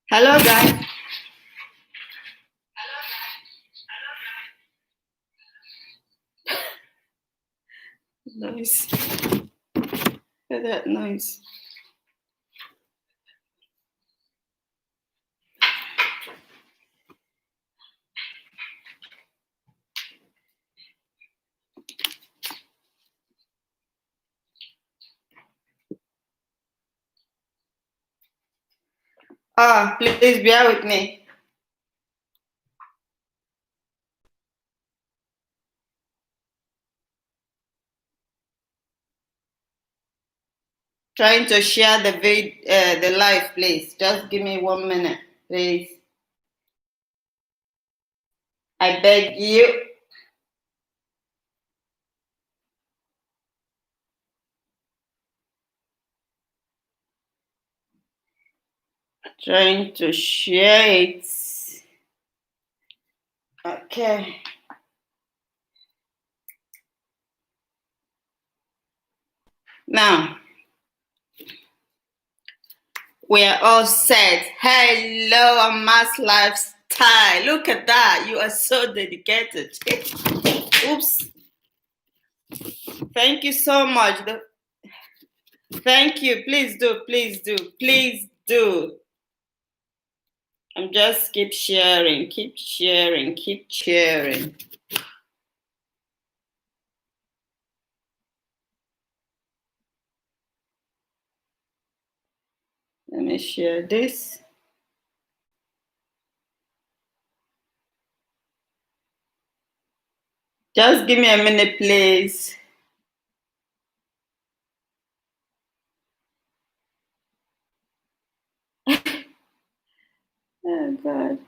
Hello, guys. Noise. Hear that noise. Please bear with me. Trying to share the live, please. Just give me 1 minute, please. I beg you. Trying to share it. Okay. Now, we are all set. Hello, Mass Lifestyle. Look at that. You are so dedicated. Oops. Thank you so much. Thank you. Please do. Please do. Please do. I'm just keep sharing. Keep sharing. Keep sharing. Let me share this. Just give me a minute, please. Oh, God.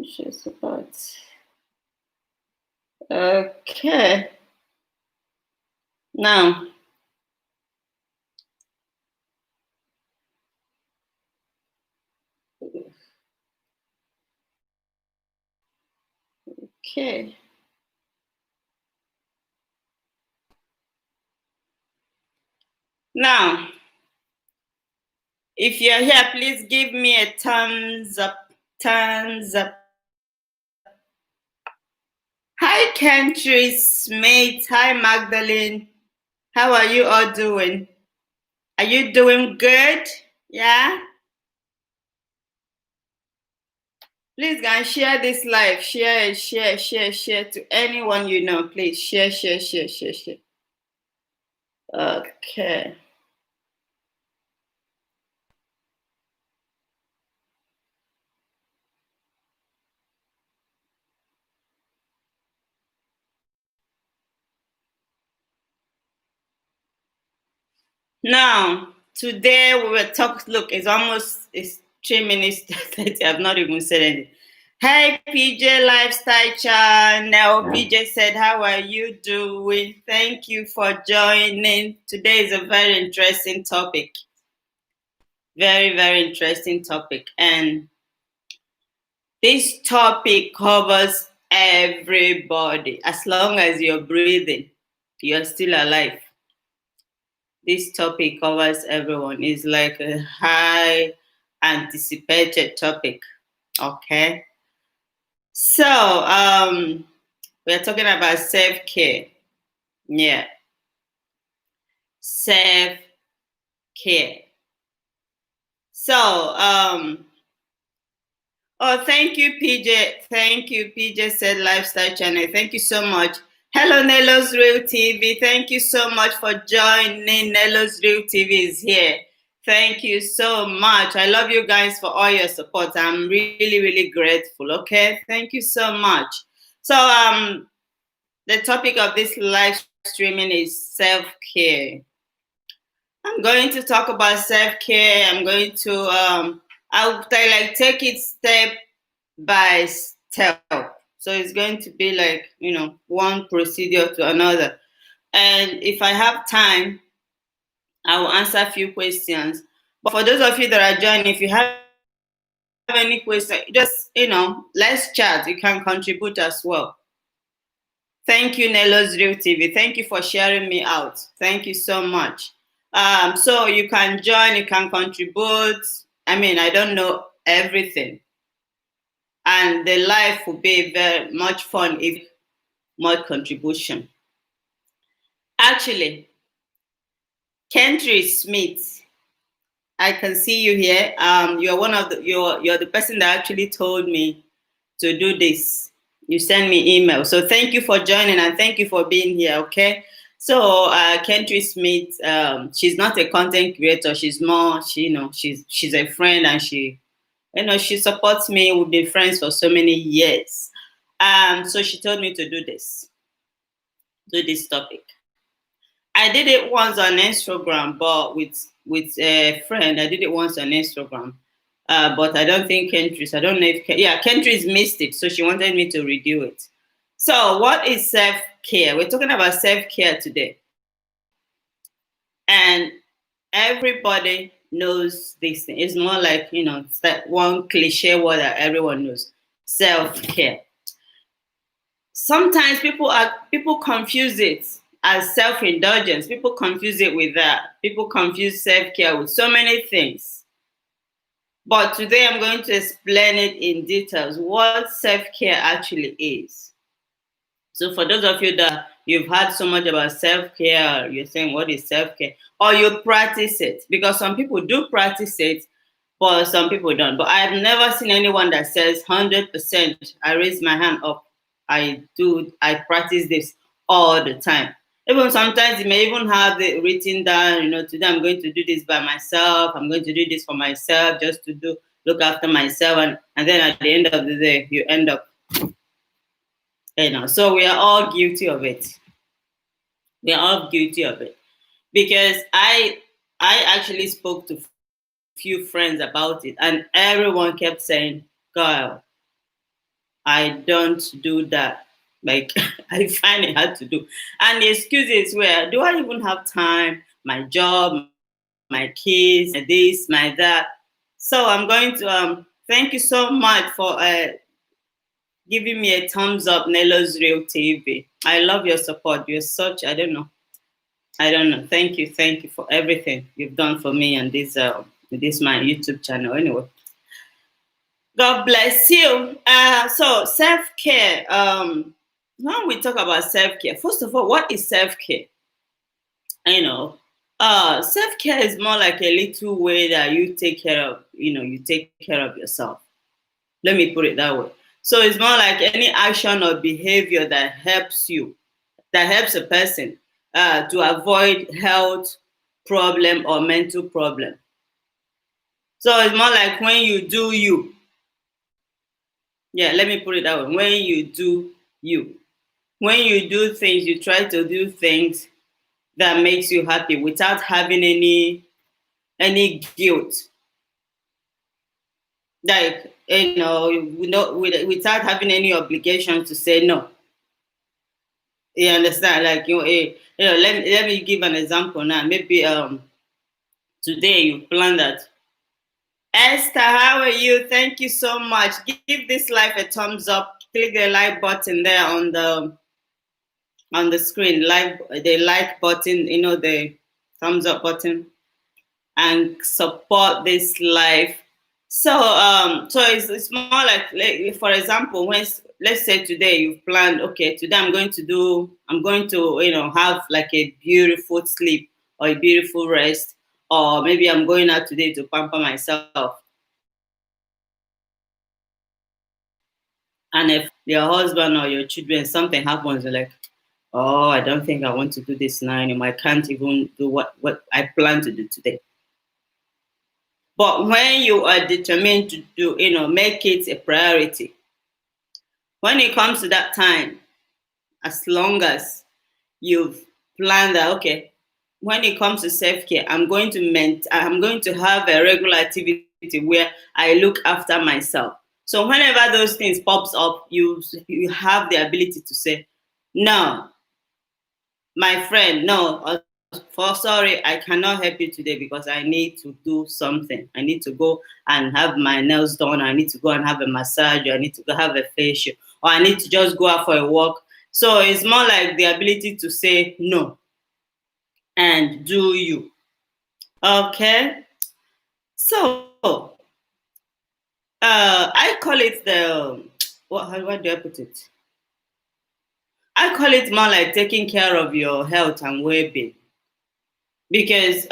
Share support. Okay. Now, okay. Now, if you're here, please give me a thumbs up. Thumbs up. Hi, Country Smith. Hi, Magdalene. How are you all doing? Are you doing good? Yeah? Please go and share this live. Share, share, share, share to anyone you know. Please share, share, share, share, share. Okay. Now, today we will talk. Look, it's 3 minutes 30. I've not even said anything. Hey, PJ Lifestyle Channel. PJ said, how are you doing? Thank you for joining. Today is a very interesting topic. Very, very interesting topic. And this topic covers everybody. As long as you're breathing, you're still alive. This topic covers everyone. It's like a high anticipated topic. Okay. So, we're talking about self-care. Yeah. Self-care. So, oh, thank you, PJ. Thank you, PJ said Lifestyle Channel. Thank you so much. Hello, Nello's Real TV. Thank you so much for joining. Nello's Real TV is here. Thank you so much. I love you guys for all your support. I'm really, really grateful. Okay, thank you so much. So, the topic of this live streaming is self-care. I'm going to talk about self-care. I'm going to I'll like take it step by step. So it's going to be like, one procedure to another. And if I have time, I will answer a few questions. But for those of you that are joining, if you have any question, just, let's chat. You can contribute as well. Thank you, Nelo's Real TV. Thank you for sharing me out. Thank you so much. So you can join, you can contribute. I mean, I don't know everything. And the life will be very much fun if more contribution. Actually, Kentry Smith, I can see you here. You're one of the you're the person that actually told me to do this. You send me email. So thank you for joining and thank you for being here. Okay. So Kentry Smith, she's not a content creator. She's more, she's a friend, and she supports me. We've been friends for so many years. So she told me to do this topic. I did it once on Instagram, but with a friend. I did it once on Instagram. But I don't think Kentry's. I don't know if Kentry's missed it, so she wanted me to redo it. So, what is self-care? We're talking about self-care today, and everybody knows this thing. It's more like it's that one cliche word that everyone knows: self-care. Sometimes people confuse it as self-indulgence. People confuse it with that. People confuse self-care with so many things. But today I'm going to explain it in details what self-care actually is. So for those of you that you've heard so much about self-care, you're saying what is self-care, or you practice it, because some people do practice it, but some people don't. But I've never seen anyone that says 100%, I raise my hand up, I practice this all the time. Even sometimes you may even have it written down, today I'm going to do this by myself, I'm going to do this for myself, just to look after myself, and then at the end of the day, you end up, so we are all guilty of it. We are all guilty of it. Because I actually spoke to few friends about it, and everyone kept saying, "Girl, I don't do that. Like, I find it hard to do." And the excuses were, do I even have time? My job, my kids, my this, my that. So I'm going to thank you so much for giving me a thumbs up, Nelo's Real TV. I love your support. You're such, I don't know. Thank you for everything you've done for me and this my YouTube channel. Anyway, God bless you. So self-care. When we talk about self-care, first of all, what is self-care? Self-care is more like a little way that you take care of, you take care of yourself. Let me put it that way. So it's more like any action or behavior that helps a person to avoid health problem or mental problem. So it's more like when you do you. Yeah, let me put it that way. When you do you. When you do things, you try to do things that makes you happy without having any guilt. Like, without having any obligation to say no. You understand? Like, let me give an example now. Maybe today you plan that. Esther, how are you? Thank you so much. Give this live a thumbs up. Click the like button there on the screen. The like button, the thumbs up button, and support this live. So it's more like for example, when let's say today you've planned, okay, today I'm going to have like a beautiful sleep or a beautiful rest, or maybe I'm going out today to pamper myself. And if your husband or your children, something happens, you're like, oh, I don't think I want to do this now anymore. I can't even do what I plan to do today. But when you are determined to do, make it a priority. When it comes to that time, as long as you've planned that, okay, when it comes to self-care, I'm going to have a regular activity where I look after myself. So whenever those things pops up, you have the ability to say, no, my friend, no, or for sorry, I cannot help you today because I need to do something. I need to go and have my nails done. I need to go and have a massage. Or I need to go have a facial, or I need to just go out for a walk. So it's more like the ability to say no and do you. Okay. So I call it the what do I put it? I call it more like taking care of your health and well-being. Because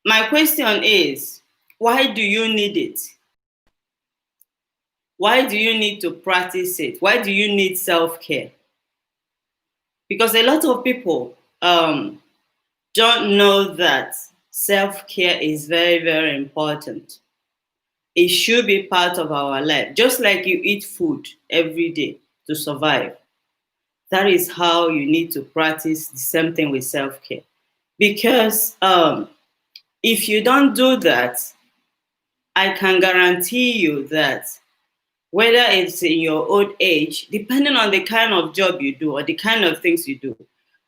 my question is, why do you need it? Why do you need to practice it? Why do you need self-care? Because a lot of people don't know that self-care is very, very important. It should be part of our life. Just like you eat food every day to survive, that is how you need to practice the same thing with self-care. Because if you don't do that, I can guarantee you that whether it's in your old age, depending on the kind of job you do or the kind of things you do,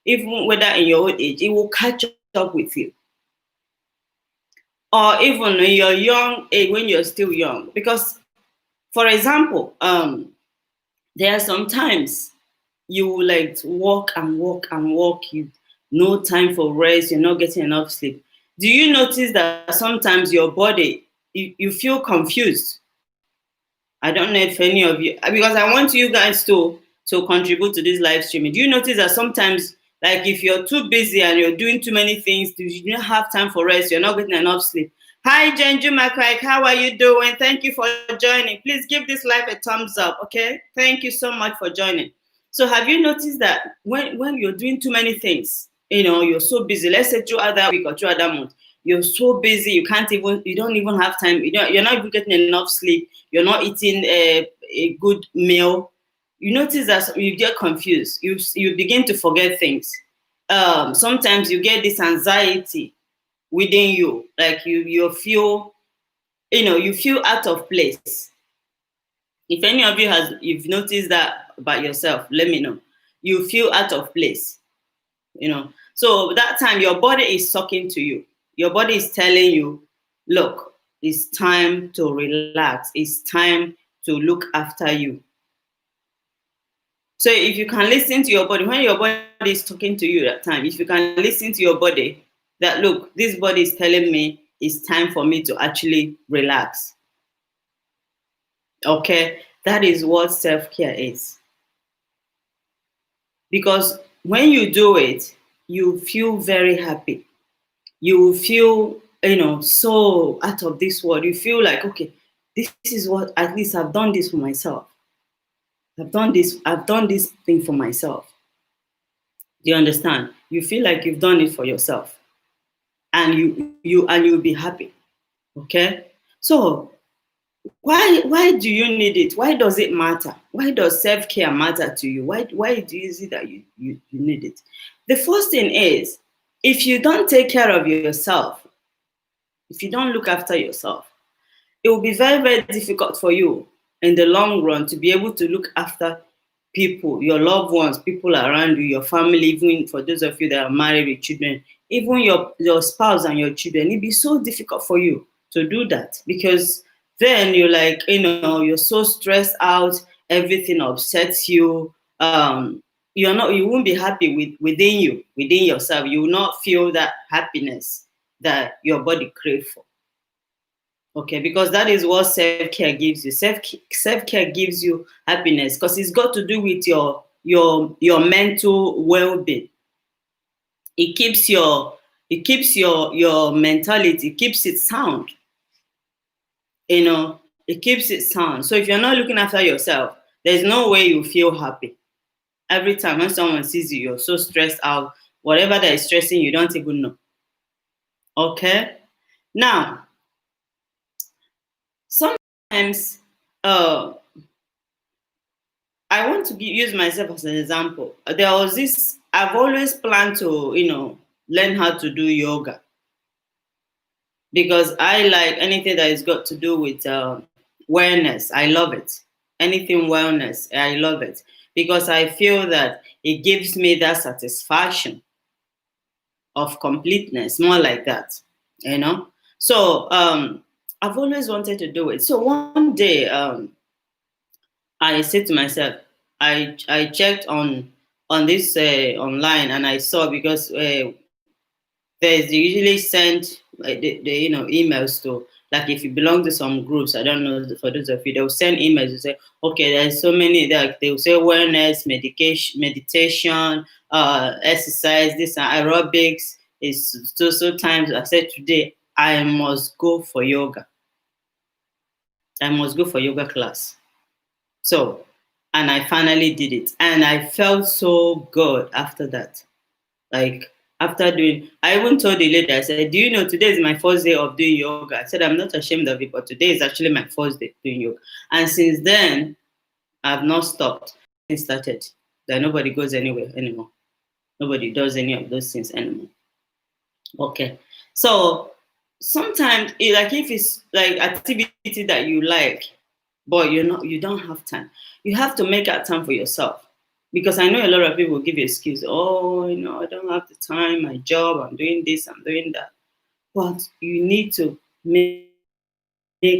even whether in your old age, it will catch up with you. Or even in your young age, when you're still young. Because, for example, there are some times you will like walk and walk and walk. You no time for rest. You're not getting enough sleep. Do you notice that sometimes your body you feel confused? I don't know if any of you, because I want you guys to contribute to this live streaming. Do you notice that sometimes, like if you're too busy and you're doing too many things, you don't have time for rest, you're not getting enough sleep? Hi, Jenju McCraig, how are you doing? Thank you for joining. Please give this live a thumbs up, okay? Thank you so much for joining. So have you noticed that when you're doing too many things, you're so busy, let's say throughout that week or throughout that month, you're so busy, you don't even have time, you're not even getting enough sleep, you're not eating a good meal, you notice that you get confused, you begin to forget things. Sometimes you get this anxiety within you, like you feel, you feel out of place. If any of you've noticed that about yourself, let me know. You feel out of place, so that time your body is talking to you. Your body is telling you, look, it's time to relax, it's time to look after you. So if you can listen to your body, when your body is talking to you that time, if you can listen to your body, that look, this body is telling me it's time for me to actually relax. Okay, that is what self-care is. Because when you do it, you feel very happy. You feel, so out of this world. You feel like, okay, this is what, at least I've done this for myself. I've done this thing for myself. Do you understand? You feel like you've done it for yourself. And you'll be happy. Okay? So why do you need it? Why does it matter? Why does self-care matter to you? Why do you see that you need it? The first thing is, if you don't take care of yourself, if you don't look after yourself, it will be very, very difficult for you in the long run to be able to look after people, your loved ones, people around you, your family, even for those of you that are married with children, even your spouse and your children. It'd be so difficult for you to do that, because then you're like, you're so stressed out, everything upsets you. You won't be happy within yourself. You will not feel that happiness that your body craves for. Okay, because that is what self-care gives you. Self-care gives you happiness because it's got to do with your mental well-being. It keeps your mentality, it keeps it sound. It keeps it sound. So if you're not looking after yourself, there's no way you feel happy. Every time when someone sees you, you're so stressed out. Whatever that is stressing you, don't even know. Okay? Now, sometimes I want to use myself as an example. There was this, I've always planned to, learn how to do yoga, because I like anything that has got to do with wellness. I love it. Anything wellness, I love it, because I feel that it gives me that satisfaction. of completeness, more like that, you know. So I've always wanted to do it. So one day I said to myself, I checked on this online, and I saw, because they usually send the emails to, like, if you belong to some groups, I don't know, for those of you, they'll send emails to say, okay, there's so many, like they'll say wellness, meditation, exercise, this and aerobics is so times. I said today I must go for yoga. I must go for yoga class. So, and I finally did it, and I felt so good after that. Like, after doing, I even told the lady, I said, do you know today is my first day of doing yoga? I said, I'm not ashamed of it, but today is actually my first day doing yoga. And since then, I've not stopped. It started that nobody goes anywhere anymore. Nobody does any of those things anymore. Okay. So sometimes, like, if it's like activity that you like, but you don't have time, you have to make out time for yourself. Because I know a lot of people give you excuse, oh, I don't have the time, my job, I'm doing this, I'm doing that. But you need to make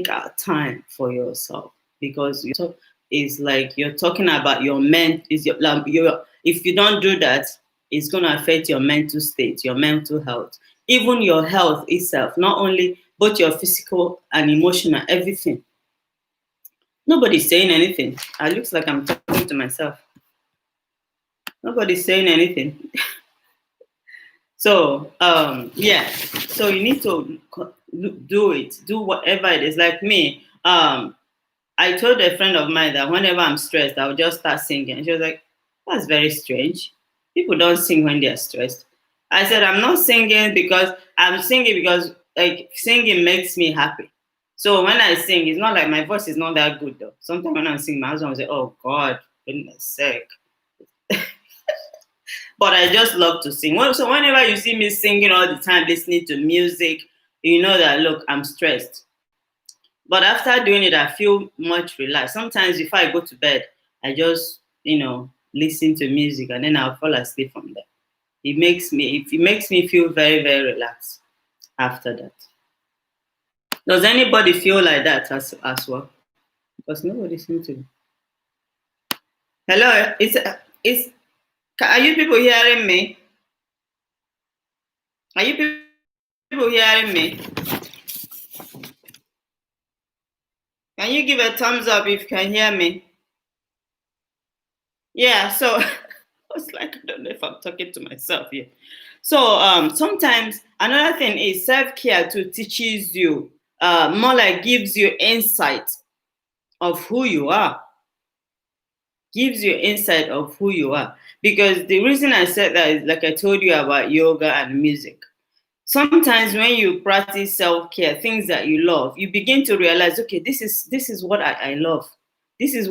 out time for yourself, because is like you're talking about your is your if you don't do that, it's going to affect your mental state, your mental health, even your health itself, not only both your physical and emotional, everything. Nobody's saying anything. It looks like I'm talking to myself. Nobody's saying anything. So yeah, so you need to do it, do whatever it is. Like me, I told a friend of mine that whenever I'm stressed, I'll just start singing. And she was like, that's very strange. People don't sing when they're stressed. I said, I'm not singing because I'm singing because, like, singing makes me happy. So when I sing, it's not like my voice is not that good though. Sometimes when I sing, my husband will say, oh God, goodness sake. But I just love to sing. So whenever you see me singing all the time, listening to music, you know that, look, I'm stressed. But after doing it, I feel much relaxed. Sometimes before I go to bed, I just, listen to music, and then I'll fall asleep from there. It makes me feel very, very relaxed after that. Does anybody feel like that as well? Because nobody seems to. Hello, are you people hearing me? Are you people hearing me? Can you give a thumbs up if you can hear me? Yeah, so I was like, I don't know if I'm talking to myself here. So sometimes another thing is self-care too teaches you, more like gives you insight of who you are. Gives you insight of who you are. Because the reason I said that is, like I told you about yoga and music. Sometimes when you practice self-care, things that you love, you begin to realize, okay, this is what I love. This is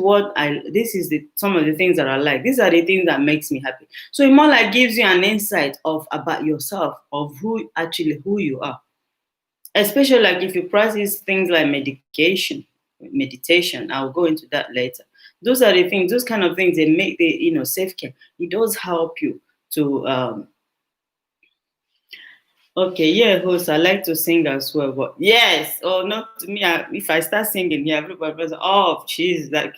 some of the things that I like. These are the things that makes me happy. So it more like gives you an insight of about yourself, of who you are. Especially like if you practice things like meditation. I'll go into that later. Those are the things, those kind of things, they make the self-care. It does help you to okay, yeah, host. I like to sing as well, but yes, oh, not to me. If I start singing here, everybody goes, "Oh, she's like,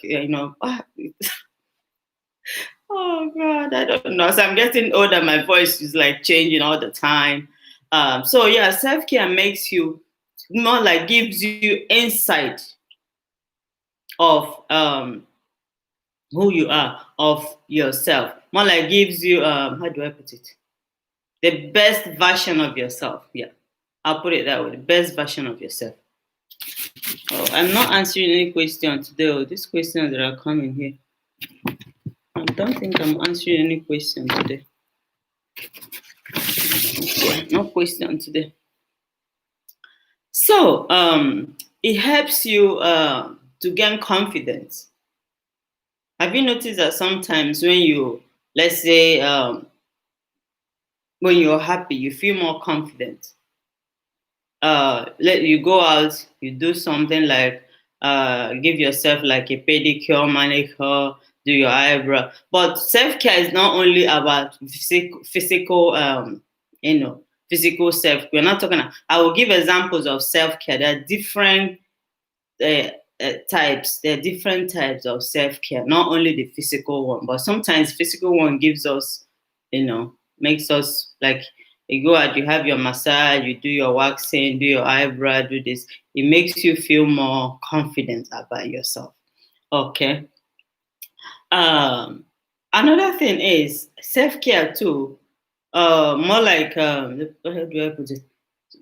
oh God, I don't know." So I'm getting older. My voice is like changing all the time. So yeah, self care makes you more like gives you insight of who you are, of yourself. More like gives you how do I put it? The best version of yourself. Yeah, I'll put it that way. The best version of yourself. Oh, I'm not answering any question today. Oh, these questions that are coming here. I don't think I'm answering any question today. Yeah, no question today. So it helps you to gain confidence. Have you noticed that sometimes when let's say, when you're happy, you feel more confident? Let you go out, you do something like give yourself like a pedicure, manicure, do your eyebrow. But self-care is not only about physical physical self. We're not talking. I will give examples of self-care. There are different types. There are different types of self-care. Not only the physical one, but sometimes physical one gives us, makes us like you go out, you have your massage, you do your waxing, do your eyebrow, do this. It makes you feel more confident about yourself. Okay. Another thing is self-care too. More like how do I put it?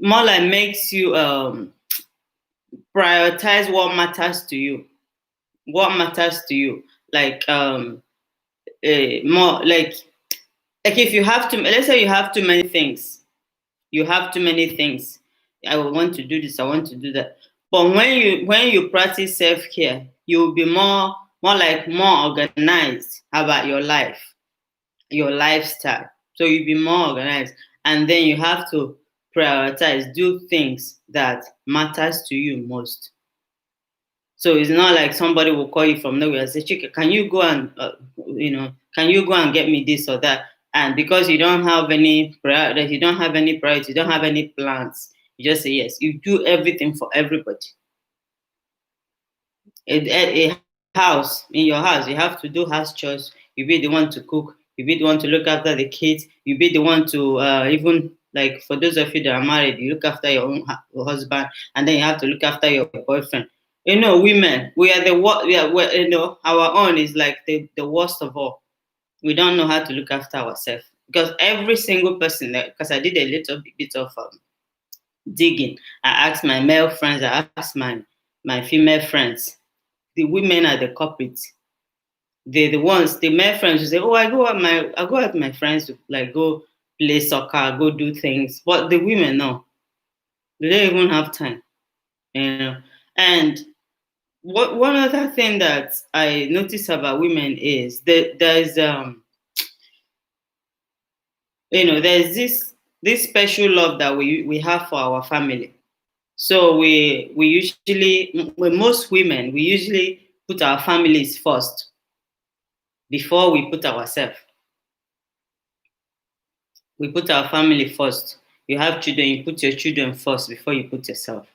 More like makes you prioritize what matters to you. What matters to you? Like more like if you have to, let's say you have too many things. You have too many things. I want to do this. I want to do that. But when you practice self care, you'll be more organized about your life, your lifestyle. So you'll be more organized, and then you have to prioritize, do things that matters to you most. So it's not like somebody will call you from nowhere and say, "Chika, can you go and can you go and get me this or that?" And because you don't have any priority, you don't have any priority, you don't have any plans, you just say yes. You do everything for everybody. A house, in your house, you have to do house chores. You be the one to cook. You be the one to look after the kids. You be the one to even like for those of you that are married, you look after your own husband, and then you have to look after your boyfriend. Women, we are our own is like the worst of all. We don't know how to look after ourselves because every single person. Because I did a little bit of digging. I asked my male friends. I asked my female friends. The women are the culprits. They're the ones. The male friends who say, "Oh, I go out with my friends to like go play soccer, go do things." But the women, no, they don't even have time. And one other thing that I notice about women is that there's this special love that we have for our family. So we usually, with most women, we usually put our families first before we put ourselves. We put our family first. You have children, you put your children first before you put yourself.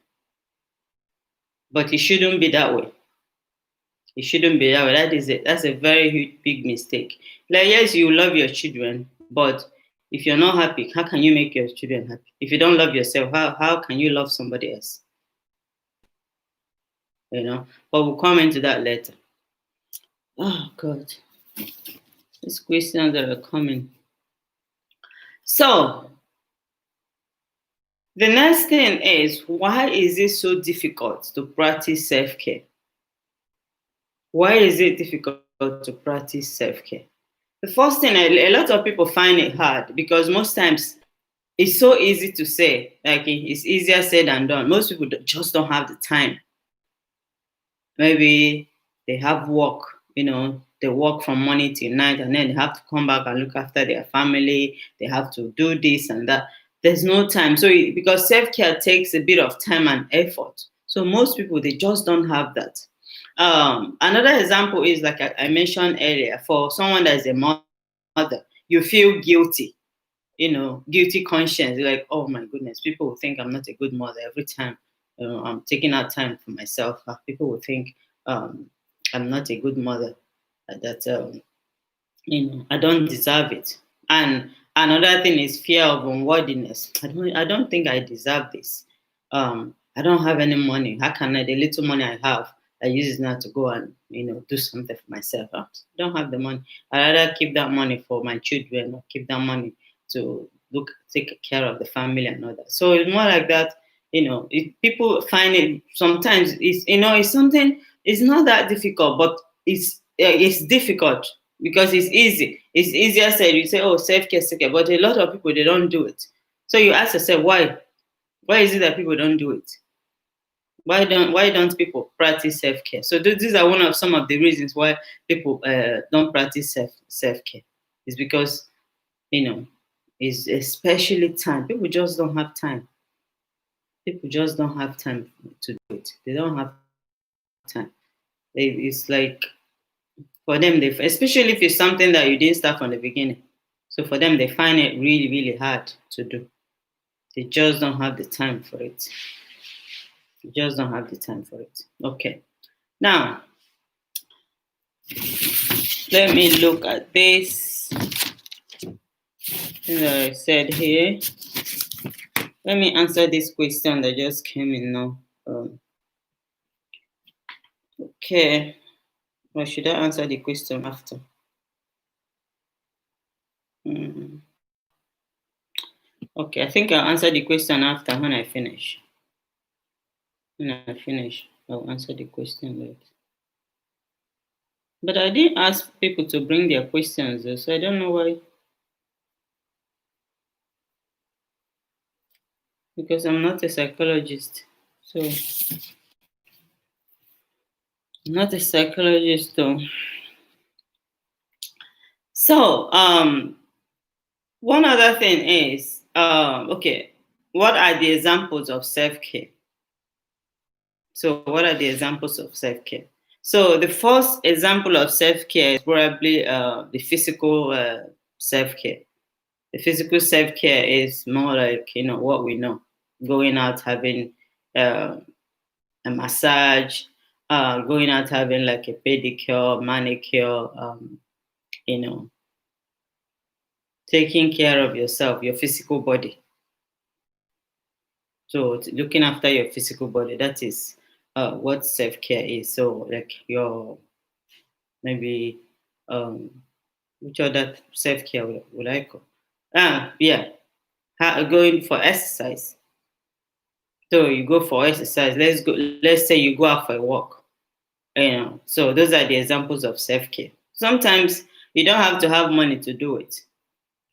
But it shouldn't be that way. It shouldn't be that way. That's a very huge, big mistake. Like, yes, you love your children, but if you're not happy, how can you make your children happy? If you don't love yourself, how can you love somebody else? But we'll come into that later. Oh God, these questions that are coming. So the next thing is, why is it so difficult to practice self-care? Why is it difficult to practice self-care? The first thing, a lot of people find it hard because most times it's so easy to say, like it's easier said than done. Most people just don't have the time. Maybe they have work, they work from morning till night, and then they have to come back and look after their family. They have to do this and that. There's no time. So because self-care takes a bit of time and effort. So most people, they just don't have that. Another example is like I mentioned earlier, for someone that is a mother, you feel guilty, guilty conscience. You're like, oh my goodness, people will think I'm not a good mother every time I'm taking out time for myself. People will think I'm not a good mother, that I don't deserve it. And another thing is fear of unworthiness. I don't think I deserve this. I don't have any money. How can the little money I have, I use it now to go and do something for myself? I don't have the money. I rather keep that money for my children, or keep that money to take care of the family and all that. So it's more like that. People find it sometimes. It's something. It's not that difficult, but it's difficult because it's easy. It's easier said. You say, "Oh, self-care, self-care," but a lot of people, they don't do it. So you ask yourself, why? Why is it that people don't do it? Why don't people practice self-care? So these are one of some of the reasons why people don't practice self-care. It's because it's especially time. People just don't have time. People just don't have time to do it. They don't have time. It's like for them, especially if it's something that you didn't start from the beginning. So for them, they find it really, really hard to do. They just don't have the time for it. They just don't have the time for it. Okay. Now, let me look at this thing that I said here. Let me answer this question that just came in now. Okay. Or should I answer the question after? Mm. Okay, I think I'll answer the question after when I finish. When I finish, I'll answer the question later. But I didn't ask people to bring their questions, though, so I don't know why. Because I'm not a psychologist. So, I'm not a psychologist, though. So, one other thing is, okay, what are the examples of self care? So, what are the examples of self care? So, the first example of self care is probably the physical self care. The physical self care is more like what we know: going out, having a massage, going out, having like a pedicure, manicure, you know, taking care of yourself, your physical body. So looking after your physical body, that is what self care is. So like your maybe which other self care would I call? Yeah, going for exercise. So you go for exercise. Let's go. Let's say you go out for a walk. So those are the examples of self care. Sometimes you don't have to have money to do it.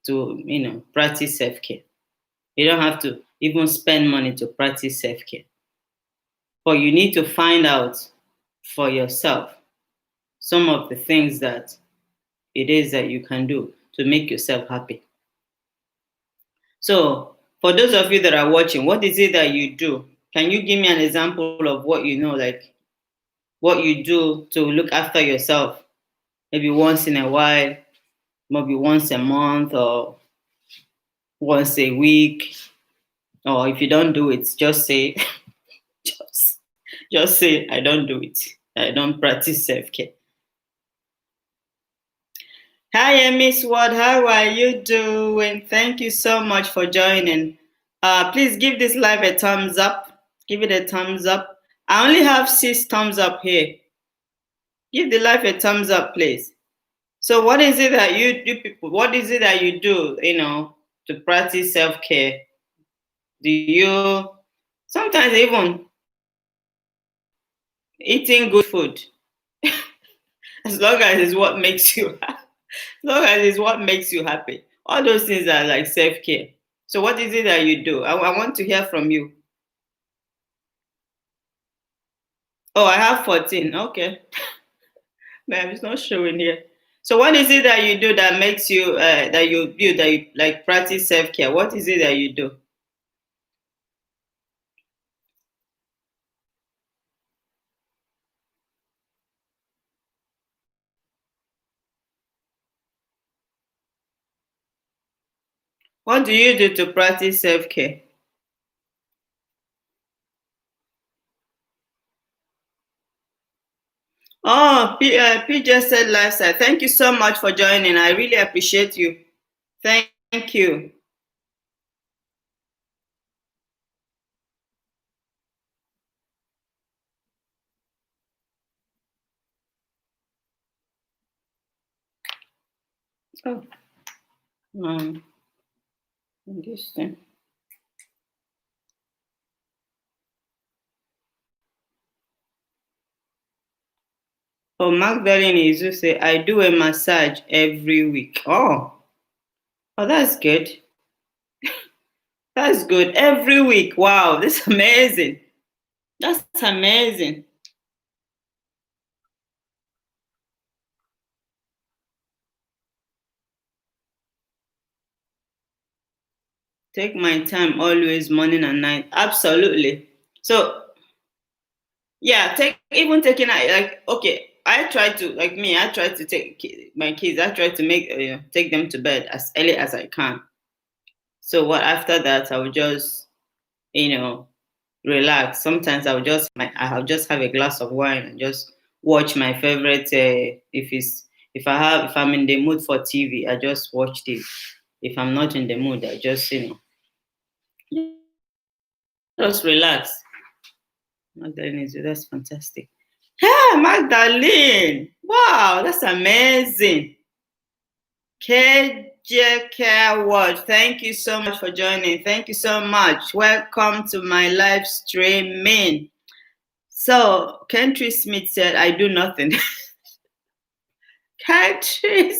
To practice self care. You don't have to even spend money to practice self care. But you need to find out for yourself some of the things that it is that you can do to make yourself happy. So, for those of you that are watching, what is it that you do? Can you give me an example of what you know, like what you do to look after yourself? Maybe once in a while, maybe once a month, or once a week. Or if you don't do it, just say, just, just say, I don't do it. I don't practice self care. Hi, Miss Ward. How are you doing? Thank you so much for joining. Please give this live a thumbs up. Give it a thumbs up. I only have 6 thumbs up here. Give the live a thumbs up, please. So, what is it that you do, people? What is it that you do, to practice self care? Do you sometimes even eating good food, as long as it's what makes you happy? As long as it's what makes you happy. All those things are like self care. So, what is it that you do? I want to hear from you. Oh, I have 14. Okay. Man, it's not showing here. So, what is it that you do that makes you, that you like practice self care? What is it that you do? What do you do to practice self care? Oh, PJ said lifestyle. Thank you so much for joining. I really appreciate you. Thank you. Oh, um, this thing. Oh, Magdalene is to say, I do a massage every week. Oh, that's good. That's good. Every week. Wow, that's amazing. That's amazing. Take my time always, morning and night. Absolutely. So, yeah, take even taking like okay. I try to, like me, I try to take my kids. I try to make take them to bed as early as I can. So what after that, I will just you know relax. Sometimes I'll just have a glass of wine and just watch my favorite. If I'm in the mood for TV, I just watch TV. If I'm not in the mood, I just just relax. Magdalene, that's fantastic. Yeah, Magdalene. Wow, that's amazing. KJ Watch, thank you so much for joining. Thank you so much. Welcome to my live streaming. So, Kentry Smith said, I do nothing. Kentry,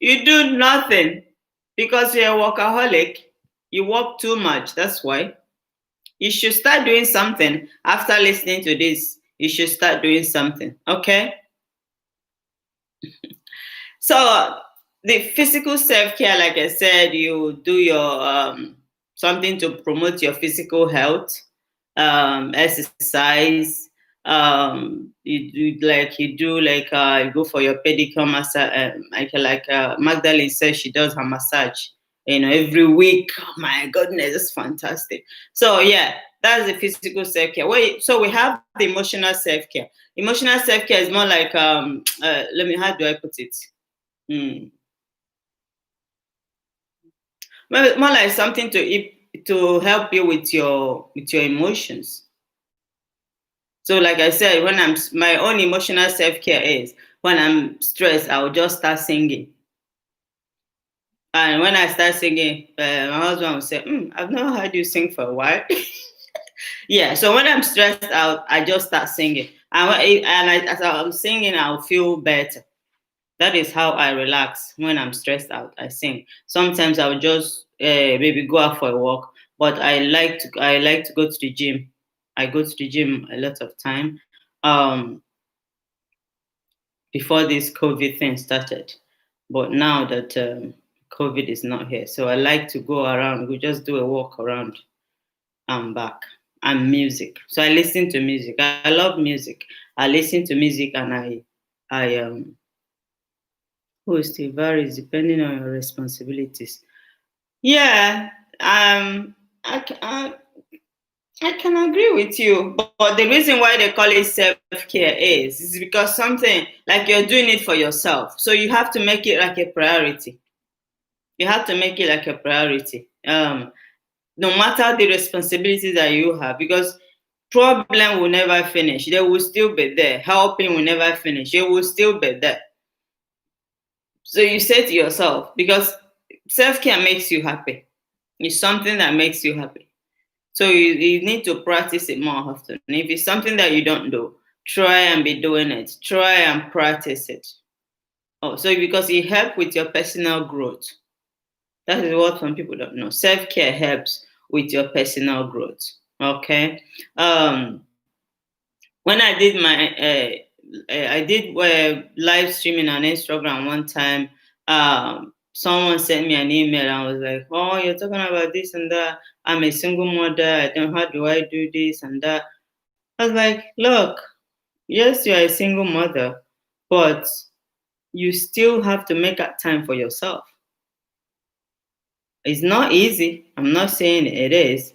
you do nothing because you're a workaholic. You work too much. That's why. You should start doing something after listening to this. You should start doing something. Okay? So the physical self-care, like I said, you do your something to promote your physical health, exercise. You go for your pedicure massage. Magdalene says she does her massage. Every week. Oh my goodness, that's fantastic. So yeah, that's the physical self-care. So we have the emotional self-care. Emotional self-care is more like how do I put it? Mm. Well, more like something to help you with your emotions. So, like I said, when my own emotional self care is when I'm stressed, I'll just start singing. And when I start singing, my husband will say, "I've never heard you sing for a while." Yeah. So when I'm stressed out, I just start singing, as I'm singing, I'll feel better. That is how I relax when I'm stressed out. I sing. Sometimes I'll just maybe go out for a walk, but I like to go to the gym. I go to the gym a lot of time before this COVID thing started. But now that COVID is not here, so I like to go around. We just do a walk around and back. And music. So I listen to music. I love music. I listen to music and I oh, still varies depending on your responsibilities. Yeah, I, I can agree with you, but the reason why they call it self care is because something like you're doing it for yourself. So you have to make it like a priority. You have to make it like a priority. No matter the responsibilities that you have, because problem will never finish. They will still be there. Helping will never finish. It will still be there. So you say to yourself, because self care makes you happy. It's something that makes you happy. So you need to practice it more often. If it's something that you don't do, try and be doing it. Try and practice it. Oh, so because it helps with your personal growth. That is what some people don't know. Self care helps with your personal growth. Okay. When I did live streaming on Instagram one time. Someone sent me an email and was like, "Oh, you're talking about this and that. I'm a single mother. I don't. How do I do this and that?" I was like, "Look, yes, you're a single mother, but you still have to make that time for yourself. It's not easy. I'm not saying it is,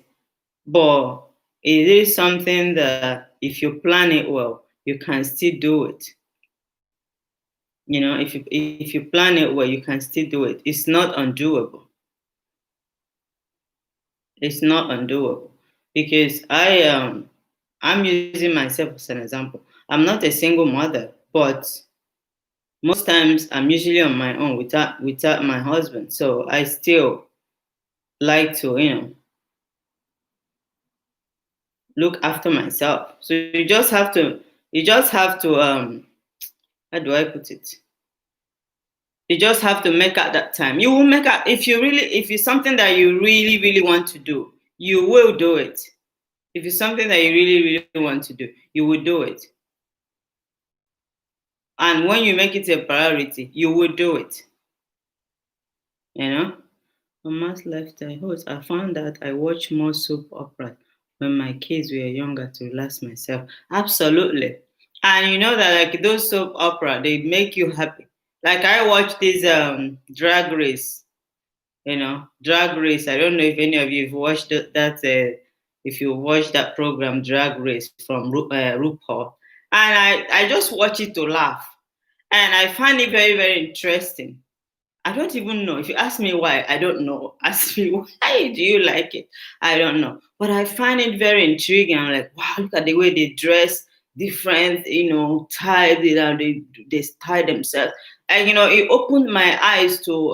but it is something that if you plan it well, you can still do it. If you plan it well, you can still do it. It's not undoable. It's not undoable because I'm using myself as an example. I'm not a single mother, but most times I'm usually on my own without my husband. So I still like to look after myself. So you just have to how do I put it? You just have to make out that time. You will make out if it's something that you really, really want to do, you will do it. If it's something that you really, really want to do, you will do it. And when you make it a priority, you will do it. You know? On Mass Lifestyle host, I found that I watch more soap operas when my kids were younger to relax myself. Absolutely. And you know that like those soap opera, they make you happy. Like I watch this drag race, drag race. I don't know if any of you have watched that if you watch that program, Drag Race from RuPaul, and I just watch it to laugh, and I find it very very interesting. I don't even know. If you ask me why, I don't know. Ask me why do you like it? I don't know. But I find it very intriguing. I'm like, wow, look at the way they dress, different, tie, they tie themselves. And it opened my eyes to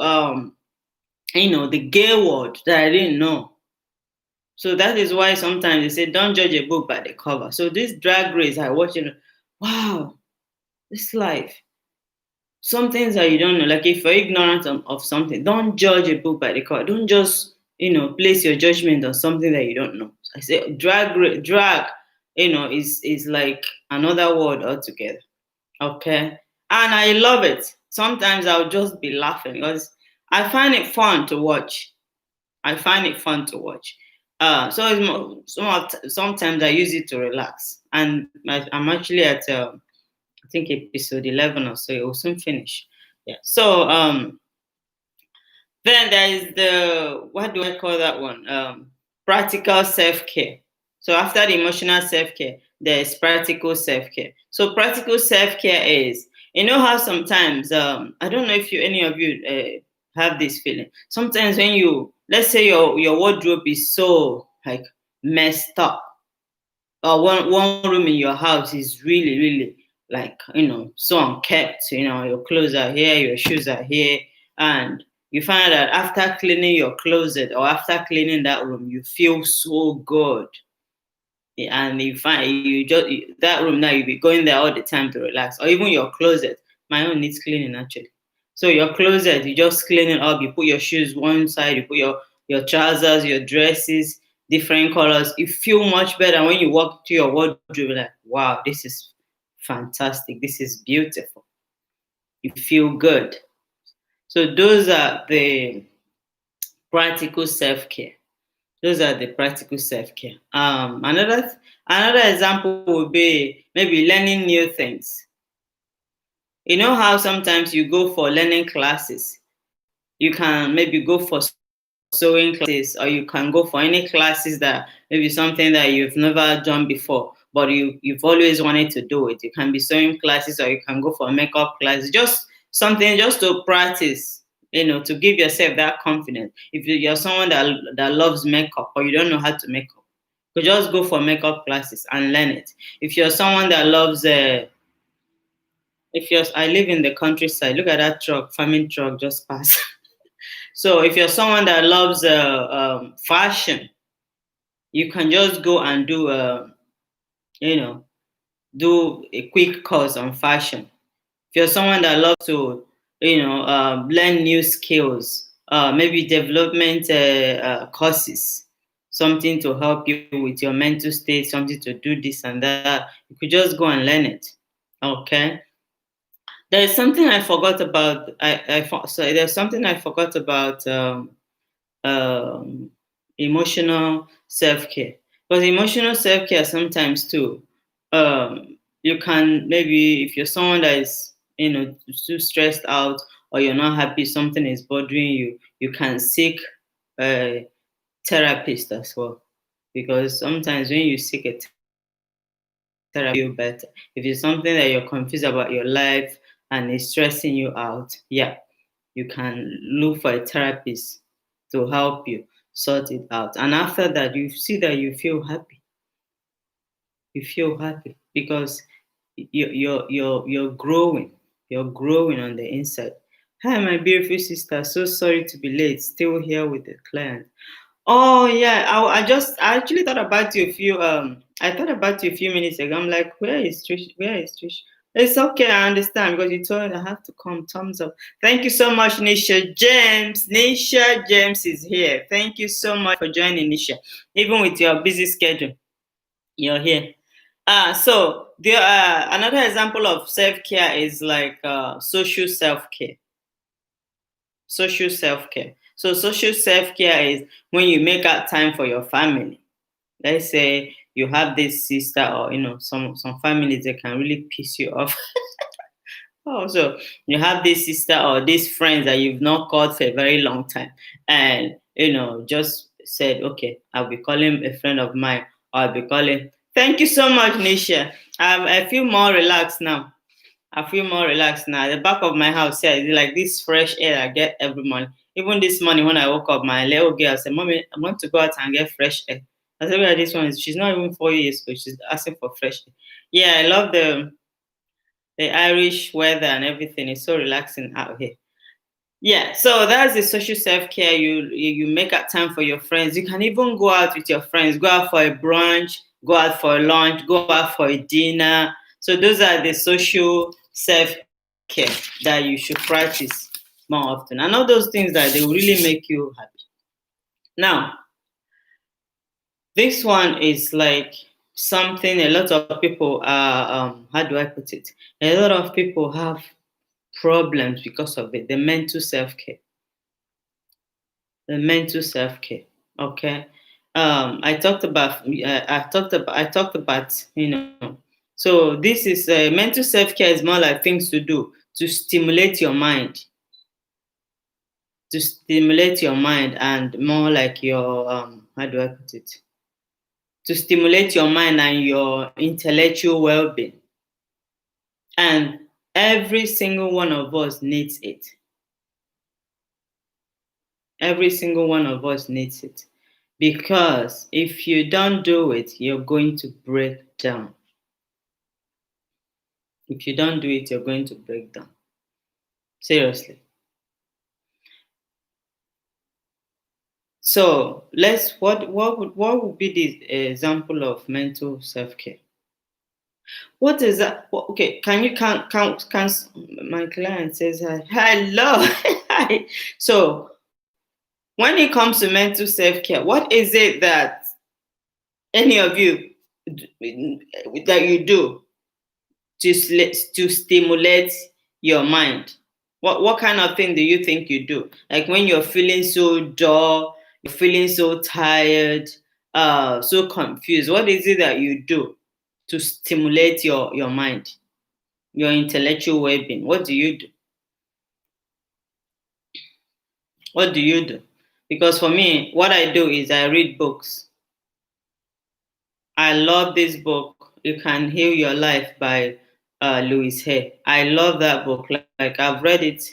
the gay world that I didn't know. So that is why sometimes they say don't judge a book by the cover. So this drag race I watch it, wow, this life. Some things that you don't know, like if you're ignorant of something, don't judge a book by the cover. Don't just place your judgment on something that you don't know. I say drag, is like another word altogether. Okay, and I love it. Sometimes I'll just be laughing because I find it fun to watch. I find it fun to watch. So sometimes I use it to relax, and I'm actually at I think episode 11 or so. It will soon finish. Yeah. So then there is the, what do I call that one? Practical self care. So after the emotional self care, there is practical self care. So practical self care is, how sometimes I don't know if any of you have this feeling. Sometimes when let's say your wardrobe is so like messed up, or one room in your house is really really like so unkept. Your clothes are here, your shoes are here, and you find that after cleaning your closet or after cleaning that room you feel so good. And you find that room now, you'll be going there all the time to relax. Or even your closet, my own needs cleaning actually. So your closet, you just clean it up, you put your shoes one side, you put your trousers, your dresses, different colors. You feel much better when you walk to your wardrobe, like, wow, this is fantastic, this is beautiful. You feel good. So those are the practical self-care. Those are the practical self-care. Another example would be maybe learning new things. You know how sometimes you go for learning classes. You can maybe go for sewing classes, or you can go for any classes that maybe something that you've never done before, but you've always wanted to do it. You can be sewing classes, or you can go for makeup classes. Just something just to practice, to give yourself that confidence. If you're someone that loves makeup, or you don't know how to make up, you just go for makeup classes and learn it. If you're someone that loves if you're I live in the countryside, look at that truck, farming truck just passed. So if you're someone that loves fashion, you can just go and you know, do a quick course on fashion. If you're someone that loves to, learn new skills, maybe development courses, something to help you with your mental state, something to do this and that, you could just go and learn it. Okay. There is something I forgot about. Sorry, there's something I forgot about. Um, Emotional self care. Because emotional self care sometimes too, you can maybe, if you're someone that is too stressed out, or you're not happy, something is bothering you, you can seek a therapist as well. Because sometimes when you seek a therapy, you feel better. If it's something that you're confused about your life and it's stressing you out, yeah, you can look for a therapist to help you sort it out. And after that, you see that you feel happy. You feel happy because you're growing. You're growing on the inside. Hi, my beautiful sister. So sorry to be late. Still here with the client. Oh yeah, I actually thought about you a few I thought about you a few minutes ago. I'm like, where is Trish? Where is Trish? It's okay, I understand because you told me I have to come. Thumbs up. Thank you so much, Nisha James. Nisha James is here. Thank you so much for joining, Nisha. Even with your busy schedule, you're here. So the another example of self-care is like social self-care. Social self-care. So social self-care is when you make out time for your family. Let's say you have this sister, or some families that can really piss you off. Oh, so you have this sister or these friends that you've not called for a very long time, and just said, okay, I'll be calling a friend of mine, or I'll be calling. Thank you so much, Nisha. I feel more relaxed now. I feel more relaxed now. The back of my house, yeah, it's like this fresh air I get every morning. Even this morning when I woke up, my little girl said, "Mommy, I want to go out and get fresh air." I said, "Where this one is?" She's not even 4 years old. She's asking for fresh air. Yeah, I love the Irish weather and everything. It's so relaxing out here. Yeah, so that's the social self care. You make up time for your friends. You can even go out with your friends. Go out for a brunch. Go out for a lunch. Go out for a dinner. So those are the social self care that you should practice more often. And all those things that they will really make you happy. Now, this one is like something a lot of people are. How do I put it? A lot of people have problems because of it. The mental self care. The mental self care. Okay. I talked about So this is mental self care is more like things to do to stimulate your mind, and more like your how do I put it? To stimulate your mind and your intellectual well-being. And every single one of us needs it. Every single one of us needs it. Because if you don't do it, you're going to break down. If you don't do it, you're going to break down. Seriously. So what would be the example of mental self-care? What is that? Okay, can you can my client says hello. Hi. So when it comes to mental self-care, what is it that any of you that you do to stimulate your mind? What kind of thing do you think you do? Like when you're feeling so dull, you're feeling so tired, so confused. What is it that you do to stimulate your mind, your intellectual well-being? What do you do? What do you do? Because for me, what I do is I read books. I love this book, You Can Heal Your Life by Louis Hay. I love that book. Like I've read it.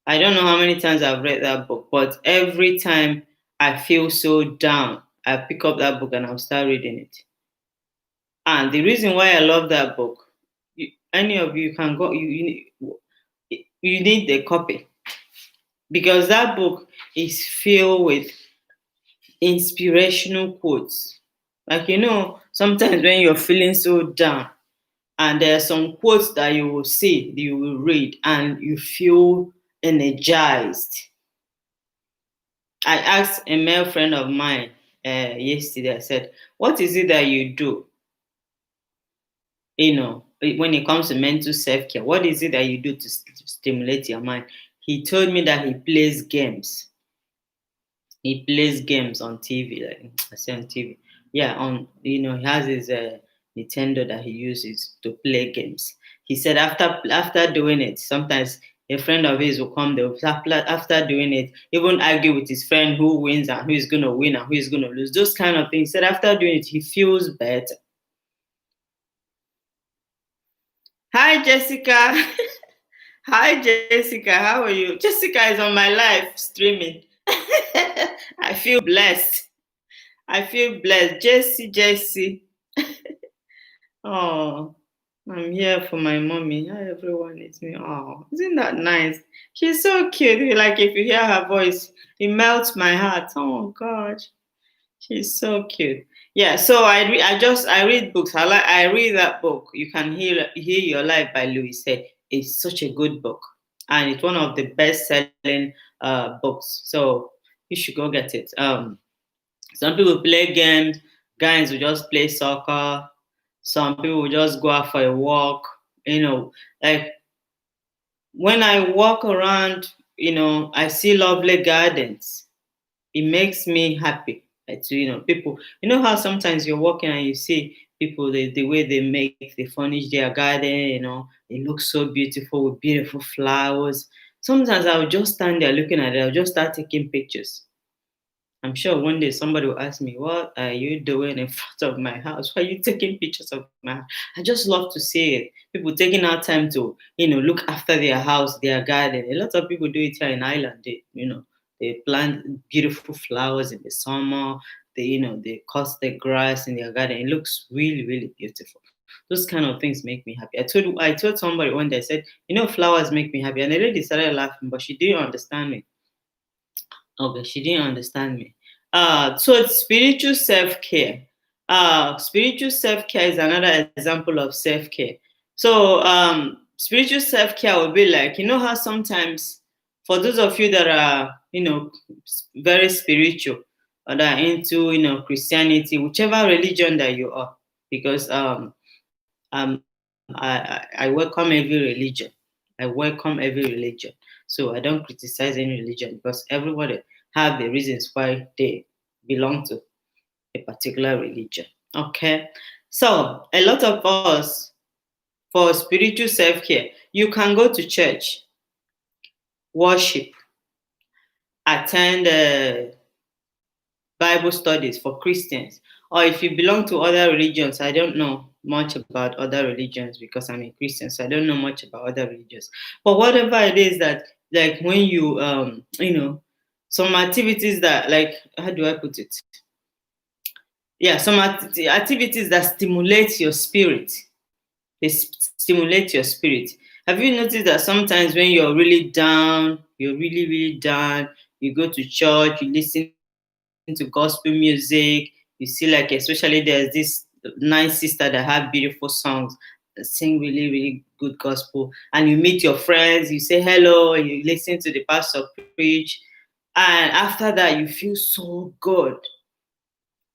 I don't know how many times I've read that book, but every time I feel so down, I pick up that book and I'll start reading it. And the reason why I love that book, any of you can go, you need the copy, because that book is filled with inspirational quotes. Like, sometimes when you're feeling so down, and there are some quotes that you will see, you will read, and you feel energized. I asked a male friend of mine yesterday, I said, what is it that you do, when it comes to mental self-care? What is it that you do to stimulate your mind? He told me that he plays games. He plays games on TV, like I say on TV. Yeah, he has his Nintendo that he uses to play games. He said after doing it, sometimes a friend of his will come there after doing it, even argue with his friend who wins and who is gonna win and who is gonna lose. Those kind of things. He said after doing it, he feels better. Hi Jessica. Hi Jessica, how are you? Jessica is on my live streaming. I feel blessed. Jessie. Oh, I'm here for my mommy. Hi, everyone. It's me. Oh, isn't that nice? She's so cute. Like, if you hear her voice, it melts my heart. Oh, God. She's so cute. Yeah, so I read books. I read that book. You Can Heal Your Life by Louis Hay. It's such a good book, and it's one of the best selling books. So you should go get it. Some people play games. Guys will just play soccer. Some people will just go out for a walk. Like when I walk around, I see lovely gardens. It makes me happy. People. You know how sometimes you're walking and you see people, the way they furnish their garden. It looks so beautiful with beautiful flowers. Sometimes I'll just stand there looking at it. I'll just start taking pictures. I'm sure one day somebody will ask me, "What are you doing in front of my house? Why are you taking pictures of my house?" I just love to see it. People taking out time to, look after their house, their garden. A lot of people do it here in Ireland. They plant beautiful flowers in the summer. They cut the grass in their garden. It looks really, really beautiful. Those kind of things make me happy. I told somebody one day, I said, flowers make me happy. And the lady started laughing, but she didn't understand me. Okay, she didn't understand me. So it's spiritual self-care. Spiritual self-care is another example of self-care. So spiritual self-care will be like, how sometimes for those of you that are, very spiritual or that are into, Christianity, whichever religion that you are, because I welcome every religion. I welcome every religion. So I don't criticize any religion because everybody have the reasons why they belong to a particular religion. Okay. So a lot of us, for spiritual self-care, you can go to church, worship, attend Bible studies for Christians. Or if you belong to other religions, I don't know much about other religions because I'm a Christian, so I don't know much about other religions. But whatever it is that, like when you, some activities that, like, how do I put it? Yeah, some activities that stimulate your spirit. They stimulate your spirit. Have you noticed that sometimes when you're really down, you're really, really down, you go to church, you listen to gospel music. You see, like, especially there's this nice sister that have beautiful songs, that sing really, really good gospel. And you meet your friends, you say hello, you listen to the pastor preach. And after that, you feel so good.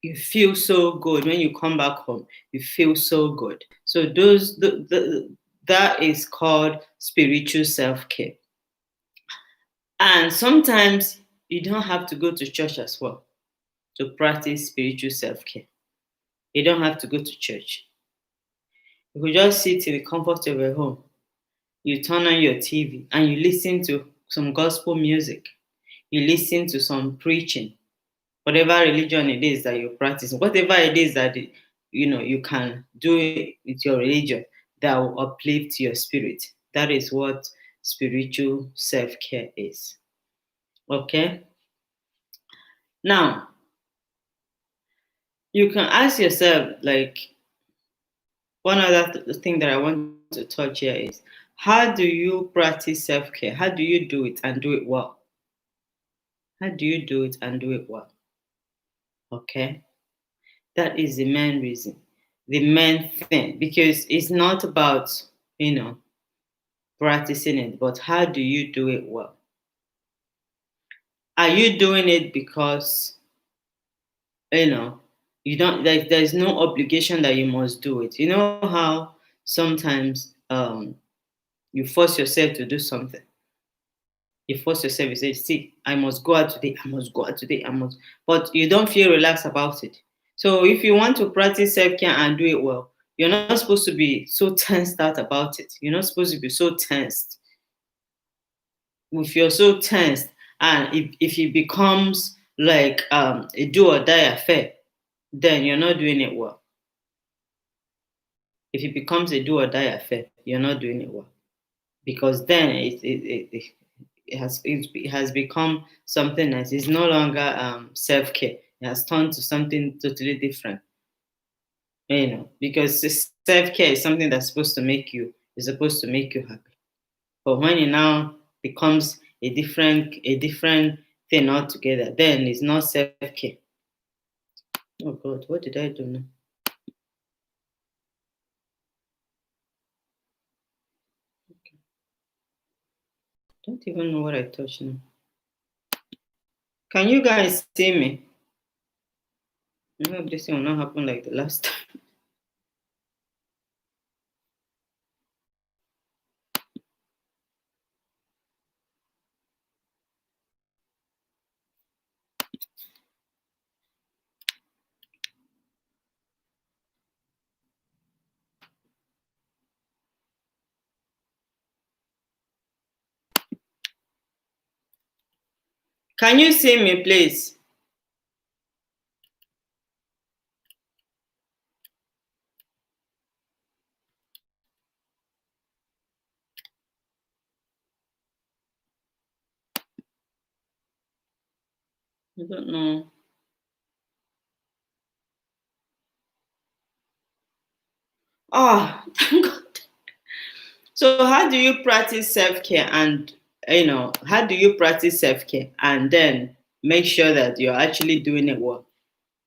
You feel so good when you come back home. You feel so good. So that is called spiritual self-care. And sometimes you don't have to go to church as well to practice spiritual self-care. You don't have to go to church. You could just sit in the comfort of your home. You turn on your TV and you listen to some gospel music. You listen to some preaching, whatever religion it is that you practice, whatever it is that you can do with your religion that will uplift your spirit. That is what spiritual self-care is. Okay. Now you can ask yourself, like, one other thing that I want to touch here is, how do you practice self-care? How do you do it and do it well? How do you do it and do it well? Okay. That is the main reason, the main thing, because it's not about, you know, practicing it, but how do you do it well? Are you doing it because, you know, you don't, there's no obligation that you must do it? You know how sometimes you force yourself to do something. You force yourself, you say, see, I must go out today, I must go out today, I must, but you don't feel relaxed about it. So if you want to practice self-care and do it well, you're not supposed to be so tensed out about it. You're not supposed to be so tensed. If you're so tensed and if it becomes like a do or die affair, then you're not doing it well. If it becomes a do or die affair, you're not doing it well. Because then it has become something else. It's no longer self care. It has turned to something totally different. Because self care is something that's supposed to make you is supposed to make you happy. But when it now becomes a different thing altogether, then it's not self care. Oh God, what did I do now? Don't even know what I touched now. Can you guys see me? I hope this thing will not happen like the last time. Can you see me, please? I don't know. Oh, thank God. So, how do you practice self care, and how do you practice self care and then make sure that you're actually doing it well?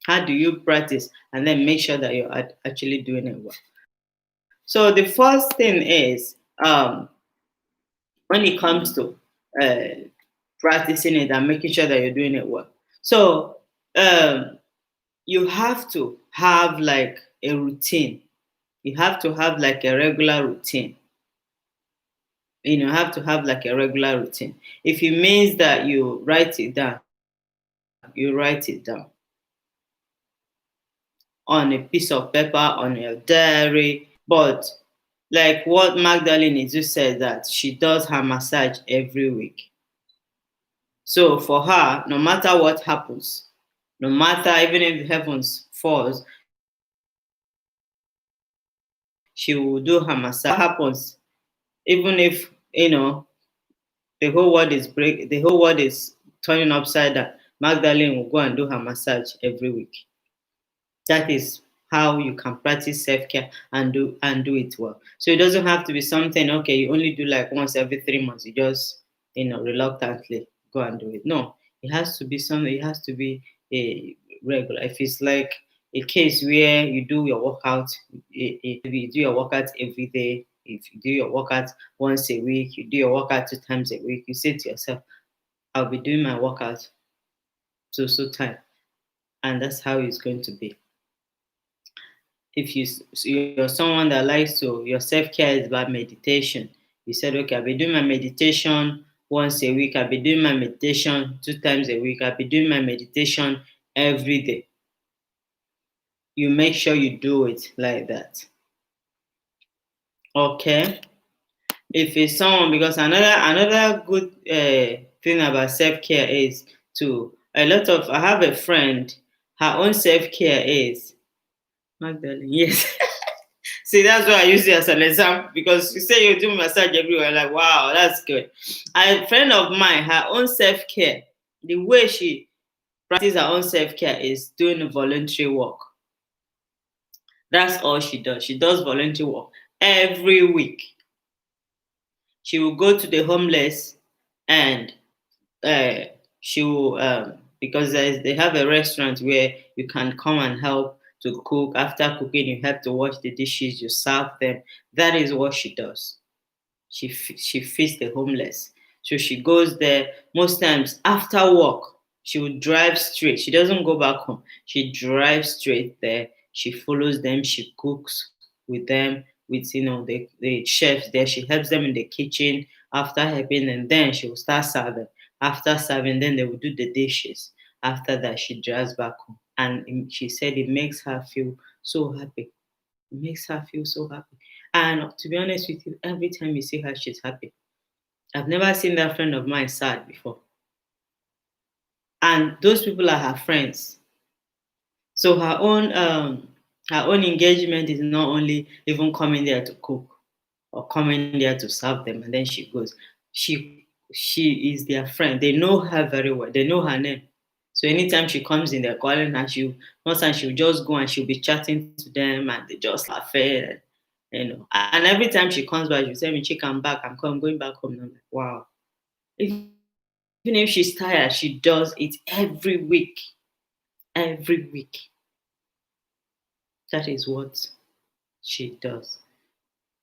How do you practice and then make sure that you're actually doing it well? So, the first thing is, when it comes to uh, practicing it and making sure that you're doing it well. So, um, you have to have like a routine. You have to have like a regular routine. Have to have like a regular routine. If it means that you write it down, you write it down on a piece of paper, on your diary. But like what Magdalene just said, that she does her massage every week. So for her, no matter what happens, no matter even if the heavens falls, she will do her massage. What happens, even if the whole world is turning upside down, Magdalene will go and do her massage every week. That is how you can practice self-care and do it well. So it doesn't have to be something, okay, you only do like once every 3 months. You just reluctantly go and do it. No, it has to be something, it has to be a regular. If it's like a case where you do your workout, if you do your workout every day, if you do your workout once a week, you do your workout 2 times a week, you say to yourself, I'll be doing my workout so time. And that's how it's going to be. If you're someone that likes to, your self-care is about meditation. You said, okay, I'll be doing my meditation once a week, I'll be doing my meditation 2 times a week, I'll be doing my meditation every day. You make sure you do it like that. Okay. If it's someone, because another good thing about self-care is to a lot of I have a friend, her own self-care is Magdalene, yes. See, that's why I use it as an example, because you say you do massage everywhere. Like, wow, that's good. A friend of mine, her own self care, the way she practices her own self care is doing voluntary work. That's all she does. She does voluntary work every week. She will go to the homeless, and uh, she will because they have a restaurant where you can come and help to cook. After cooking, you help to wash the dishes, you serve them. That is what she does. She feeds the homeless. So she goes there most times after work. She would drive straight. She doesn't go back home. She drives straight there. She follows them. She cooks with them, with the chefs there. She helps them in the kitchen after helping, and then she will start serving. After serving, then they will do the dishes. After that, she drives back home, and she said it makes her feel so happy. It makes her feel so happy. And to be honest with you, every time you see her, she's happy. I've never seen that friend of mine sad before. And those people are her friends. So her own engagement is not only even coming there to cook or coming there to serve them and then she goes. She is their friend. They know her very well. They know her name. So anytime she comes in, they're calling her. Most times she'll just go and she'll be chatting to them and they just laughing. And every time she comes back, she'll say me, Chick, I'm back. I'm going back home. And I'm like, wow. Even if she's tired, she does it every week. Every week. That is what she does.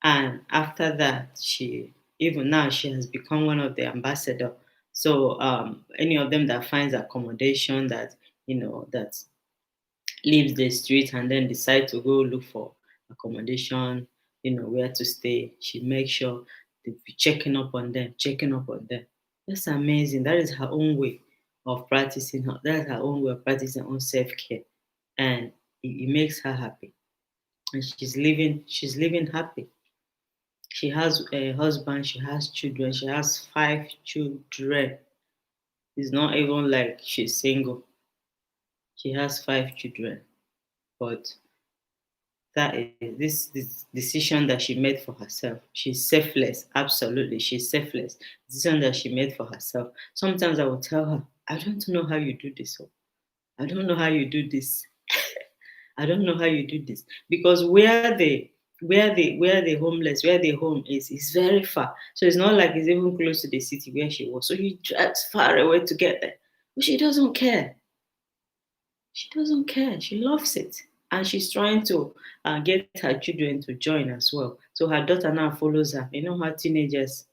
And after that, even now she has become one of the ambassador. So any of them that finds accommodation that leaves the street and then decide to go look for accommodation, where to stay, she makes sure to be checking up on them, checking up on them. That's amazing. That is her own way of practicing her. That's her own way of practicing her own self care, and it makes her happy. And She's living happy. She has a husband. She has children. She has 5 children. It's not even like she's single. She has 5 children, but that is this decision that she made for herself. She's selfless. Absolutely, she's selfless. Decision that she made for herself. Sometimes I will tell her, I don't know how you do this. Oh. I don't know how you do this. I don't know how you do this because where the homeless, where the home is very far. So it's not like it's even close to the city where she was. So she drives far away to get there. But she doesn't care. She doesn't care. She loves it. And she's trying to get her children to join as well. So her daughter now follows her. You know how teenagers,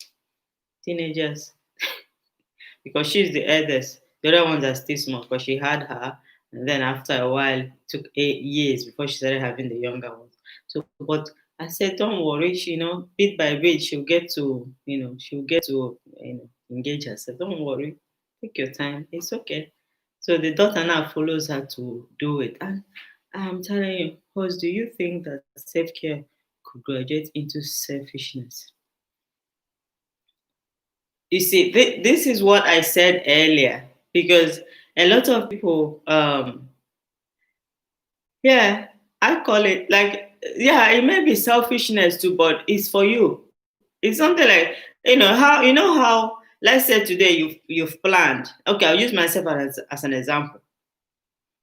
because she's the eldest. The other ones are still small because she had her, and then after a while, it took 8 years before she started having the younger ones. So, but I said, don't worry, bit by bit, she'll get to, engage herself. Don't worry, take your time. It's okay. So the daughter now follows her to do it, and I'm telling you, host, do you think that self care could graduate into selfishness? You see, this is what I said earlier because a lot of people, yeah, I call it like, yeah, it may be selfishness too, but it's for you. It's something like, how, let's say today you've planned. Okay, I'll use myself as an example.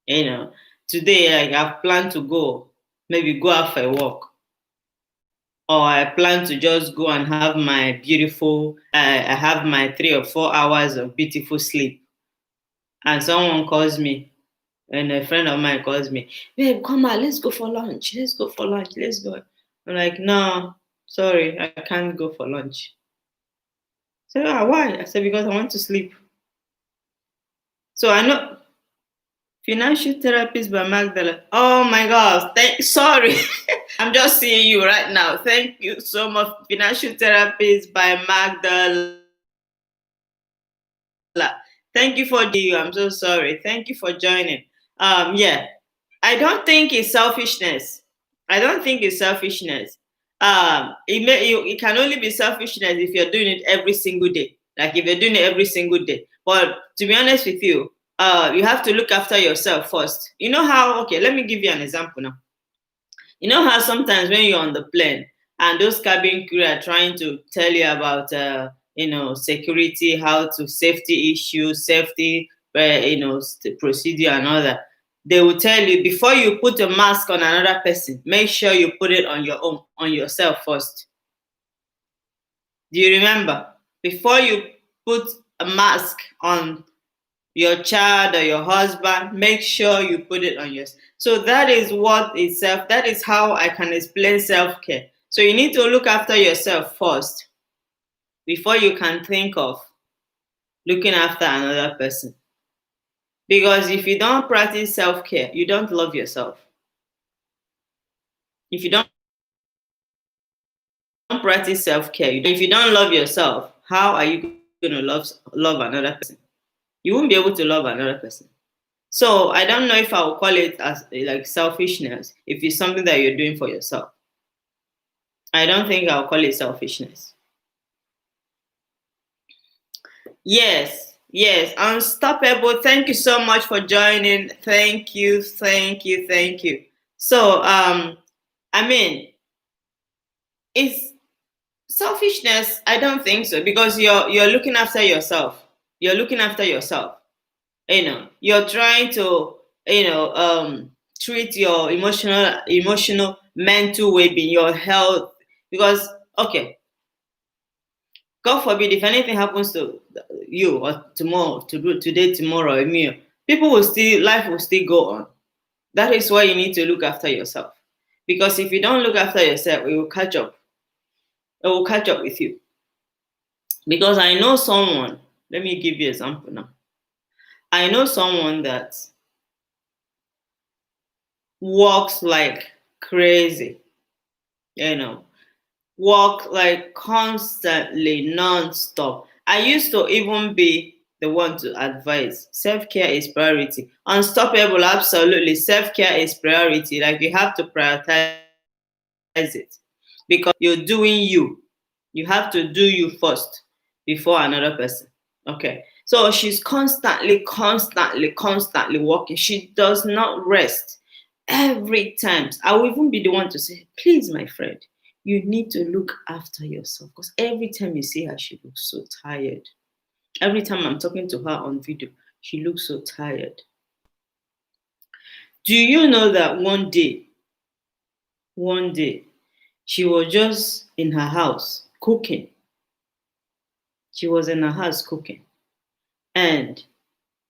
You know, today like I've planned to maybe go out for a walk, or I plan to just go and have my beautiful, I have my 3 or 4 hours of beautiful sleep. And someone calls me, and a friend of mine calls me, babe, come on, let's go for lunch. Let's go for lunch. Let's go. I'm like, no, sorry, I can't go for lunch. So why? I said, because I want to sleep. So I know Financial Therapist by Magdala. Oh my gosh, sorry. I'm just seeing you right now. Thank you so much, Financial Therapist by Magdala. Thank you for you. I'm so sorry. Thank you for joining. Yeah, I don't think it's selfishness. I don't think it's selfishness. It can only be selfishness if you're doing it every single day. Like if you're doing it every single day. But to be honest with you, you have to look after yourself first. You know how? Okay, let me give you an example now. You know how sometimes when you're on the plane and those cabin crew are trying to tell you about, security, how to safety issues, safety, procedure and all that. They will tell you before you put a mask on another person, make sure you put it on yourself first. Do you remember? Before you put a mask on your child or your husband, make sure you put it on yours. So that is that is how I can explain self-care. So you need to look after yourself first before you can think of looking after another person. Because if you don't practice self-care, you don't love yourself. If you don't practice self-care, if you don't love yourself, how are you going to love another person? You won't be able to love another person. So I don't know if I will call it as like selfishness if it's something that you're doing for yourself. I don't think I'll call it selfishness. Yes, yes, unstoppable. Thank you so much for joining. Thank you, thank you, thank you. So, I mean, it's selfishness. I don't think so because you're looking after yourself. You're looking after yourself. You're trying to, treat your emotional, mental well-being, your health. Because okay, God forbid if anything happens to you or tomorrow, today, tomorrow, me, life will still go on. That is why you need to look after yourself. Because if you don't look after yourself, it will catch up. It will catch up with you. Because I know someone, let me give you an example now. I know someone that works like crazy, you know, work like constantly, non-stop. I used to even be the one to advise self-care is priority. Unstoppable, absolutely. Self-care is priority. Like you have to prioritize it because you're doing you. You have to do you first before another person. Okay. So she's constantly working. She does not rest. Every time, I will even be the one to say, please, my friend, you need to look after yourself. Because every time you see her, she looks so tired. Every time I'm talking to her on video, she looks so tired. Do you know that one day, she was just in her house cooking. She was in her house cooking. And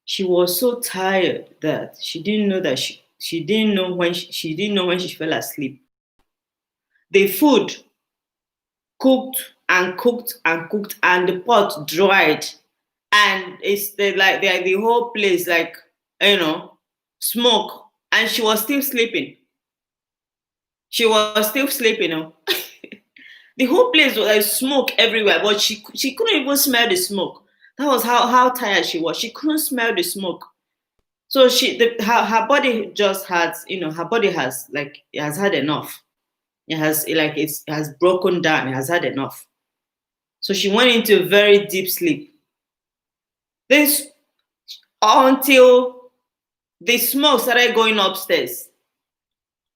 she was so tired that she didn't know that she didn't know when she didn't know when she fell asleep. The food cooked and cooked and cooked, and the pot dried, and it's the whole place like, you know, smoke, and she was still sleeping. She was still sleeping. You know? The whole place was like smoke everywhere, but she couldn't even smell the smoke. That was how tired she was. She couldn't smell the smoke. So her body just has, you know, her body has like, it has had enough. It has like it has broken down. It has had enough. So she went into a very deep sleep. This until the smoke started going upstairs.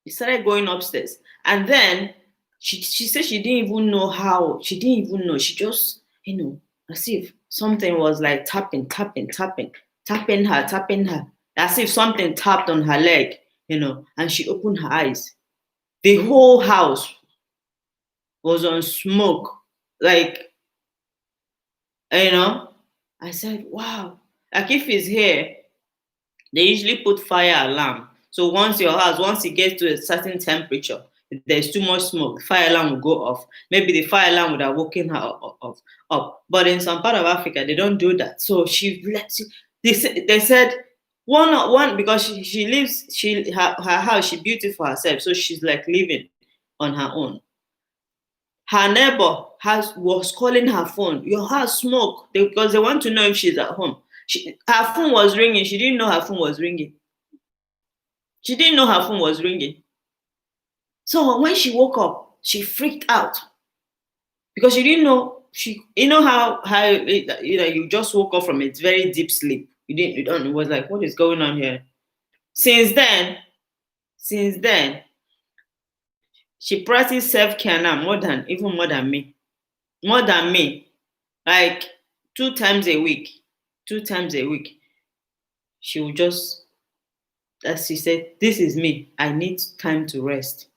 It started going upstairs, and then she said she didn't even know how. She didn't even know. She just, you know, as if something was like tapping her, as if something tapped on her leg, you know, and she opened her eyes. The whole house was on smoke, like, you know. I said, wow. Like if it's here, they usually put fire alarm. So once it gets to a certain temperature, if there's too much smoke, the fire alarm will go off. Maybe the fire alarm would have woken her up. But in some part of Africa, they don't do that. So she lets you. They said one because she lives her house, she built it for herself, so she's like living on her own. Her neighbor was calling her phone. Your house smoke, because they want to know if she's at home. Her phone was ringing. She didn't know her phone was ringing. She didn't know her phone was ringing. So when she woke up, she freaked out because she didn't know. You know how you know, you just woke up from a very deep sleep. You don't. It was like, what is going on here? Since then, since then, she practiced self-care now even more than me. More than me. Like 2 times a week. 2 times a week. She would just, as she said, this is me. I need time to rest.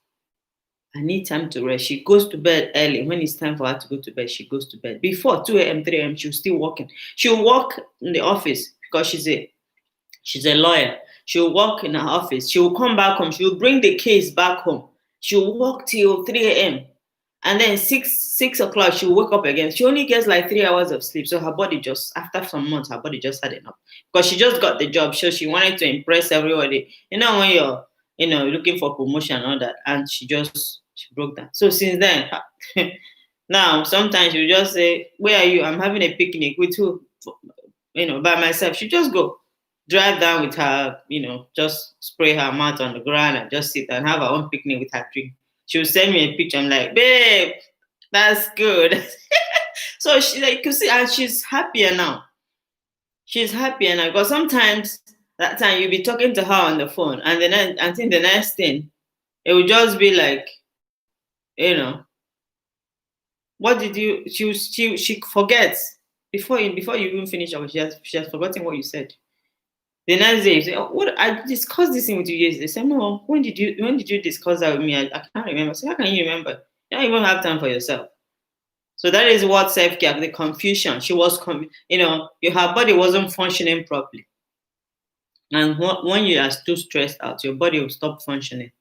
I need time to rest. She goes to bed early. When it's time for her to go to bed, she goes to bed. Before 2 a.m., 3 a.m., she was still working. She'll work in the office because she's a lawyer. She'll work in her office. She'll come back home. She'll bring the case back home. She'll work till 3 a.m. And then 6 o'clock, she'll wake up again. She only gets like 3 hours of sleep. So her body just, after some months, her body just had enough. Because she just got the job. So she wanted to impress everybody. You know, when you're, you know, looking for promotion and all that. And she broke down. So since then, now sometimes you just say, where are you? I'm having a picnic with who? You know, by myself. She just go drive down with her, you know, just spray her mat on the ground and just sit and have her own picnic with her drink. She'll send me a picture. I'm like, babe, that's good. So she like, you see, and she's happier now. She's happier now because sometimes that time you'll be talking to her on the phone, and then I think the next thing it would just be like, you know, what did you? She forgets before you even finish. She has forgotten what you said. The next day, you say, oh, "What I discussed this thing with you yesterday." They say, "No, when did you discuss that with me? I can't remember." So how can you remember? You don't even have time for yourself. So that is what self-care, the confusion. She was, you know, her body wasn't functioning properly, and when you are too stressed out, your body will stop functioning.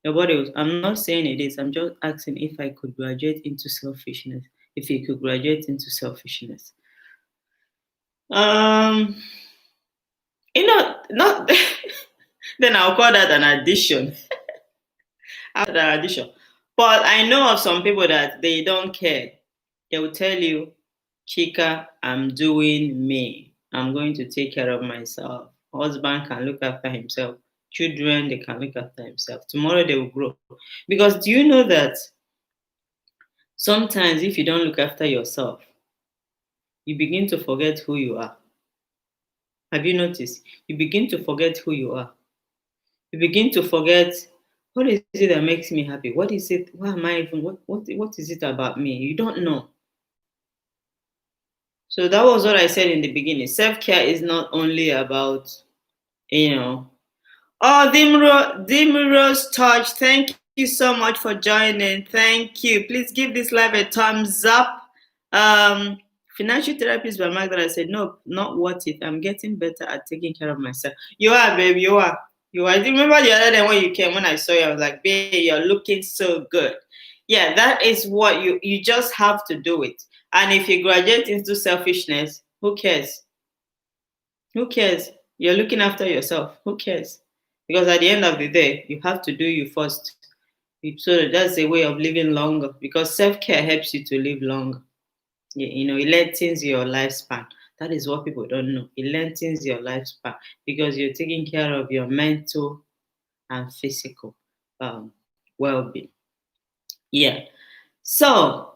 Your body will. I'm not saying it is. I'm just asking if I could graduate into selfishness. If you could graduate into selfishness, um, not. Then I'll call that an addition. An addition. But I know of some people that they don't care. They will tell you, Chika, I'm doing me. I'm going to take care of myself. Husband can look after himself. Children, they can look after themselves. Tomorrow they will grow. Because do you know that sometimes if you don't look after yourself, you begin to forget who you are. Have you noticed? You begin to forget who you are. You begin to forget, what is it that makes me happy? What is it? Why am I even? What is it about me? You don't know. So that was what I said in the beginning. Self care is not only about, you know. Oh, Dimro's touch. Thank you so much for joining. Thank you. Please give this live a thumbs up. Um, Financial therapist by Magdalene said, no, not worth it. I'm getting better at taking care of myself. You are, babe. You are. You are. I remember the other day when you came, when I saw you, I was like, babe, you're looking so good. Yeah, that is what you just have to do it. And if you graduate into selfishness, who cares? Who cares? You're looking after yourself. Who cares? Because at the end of the day, you have to do you first. So that's a way of living longer, because self care helps you to live longer. It lengthens your lifespan. That is what people don't know. It lengthens your lifespan because you're taking care of your mental and physical well being. Yeah. So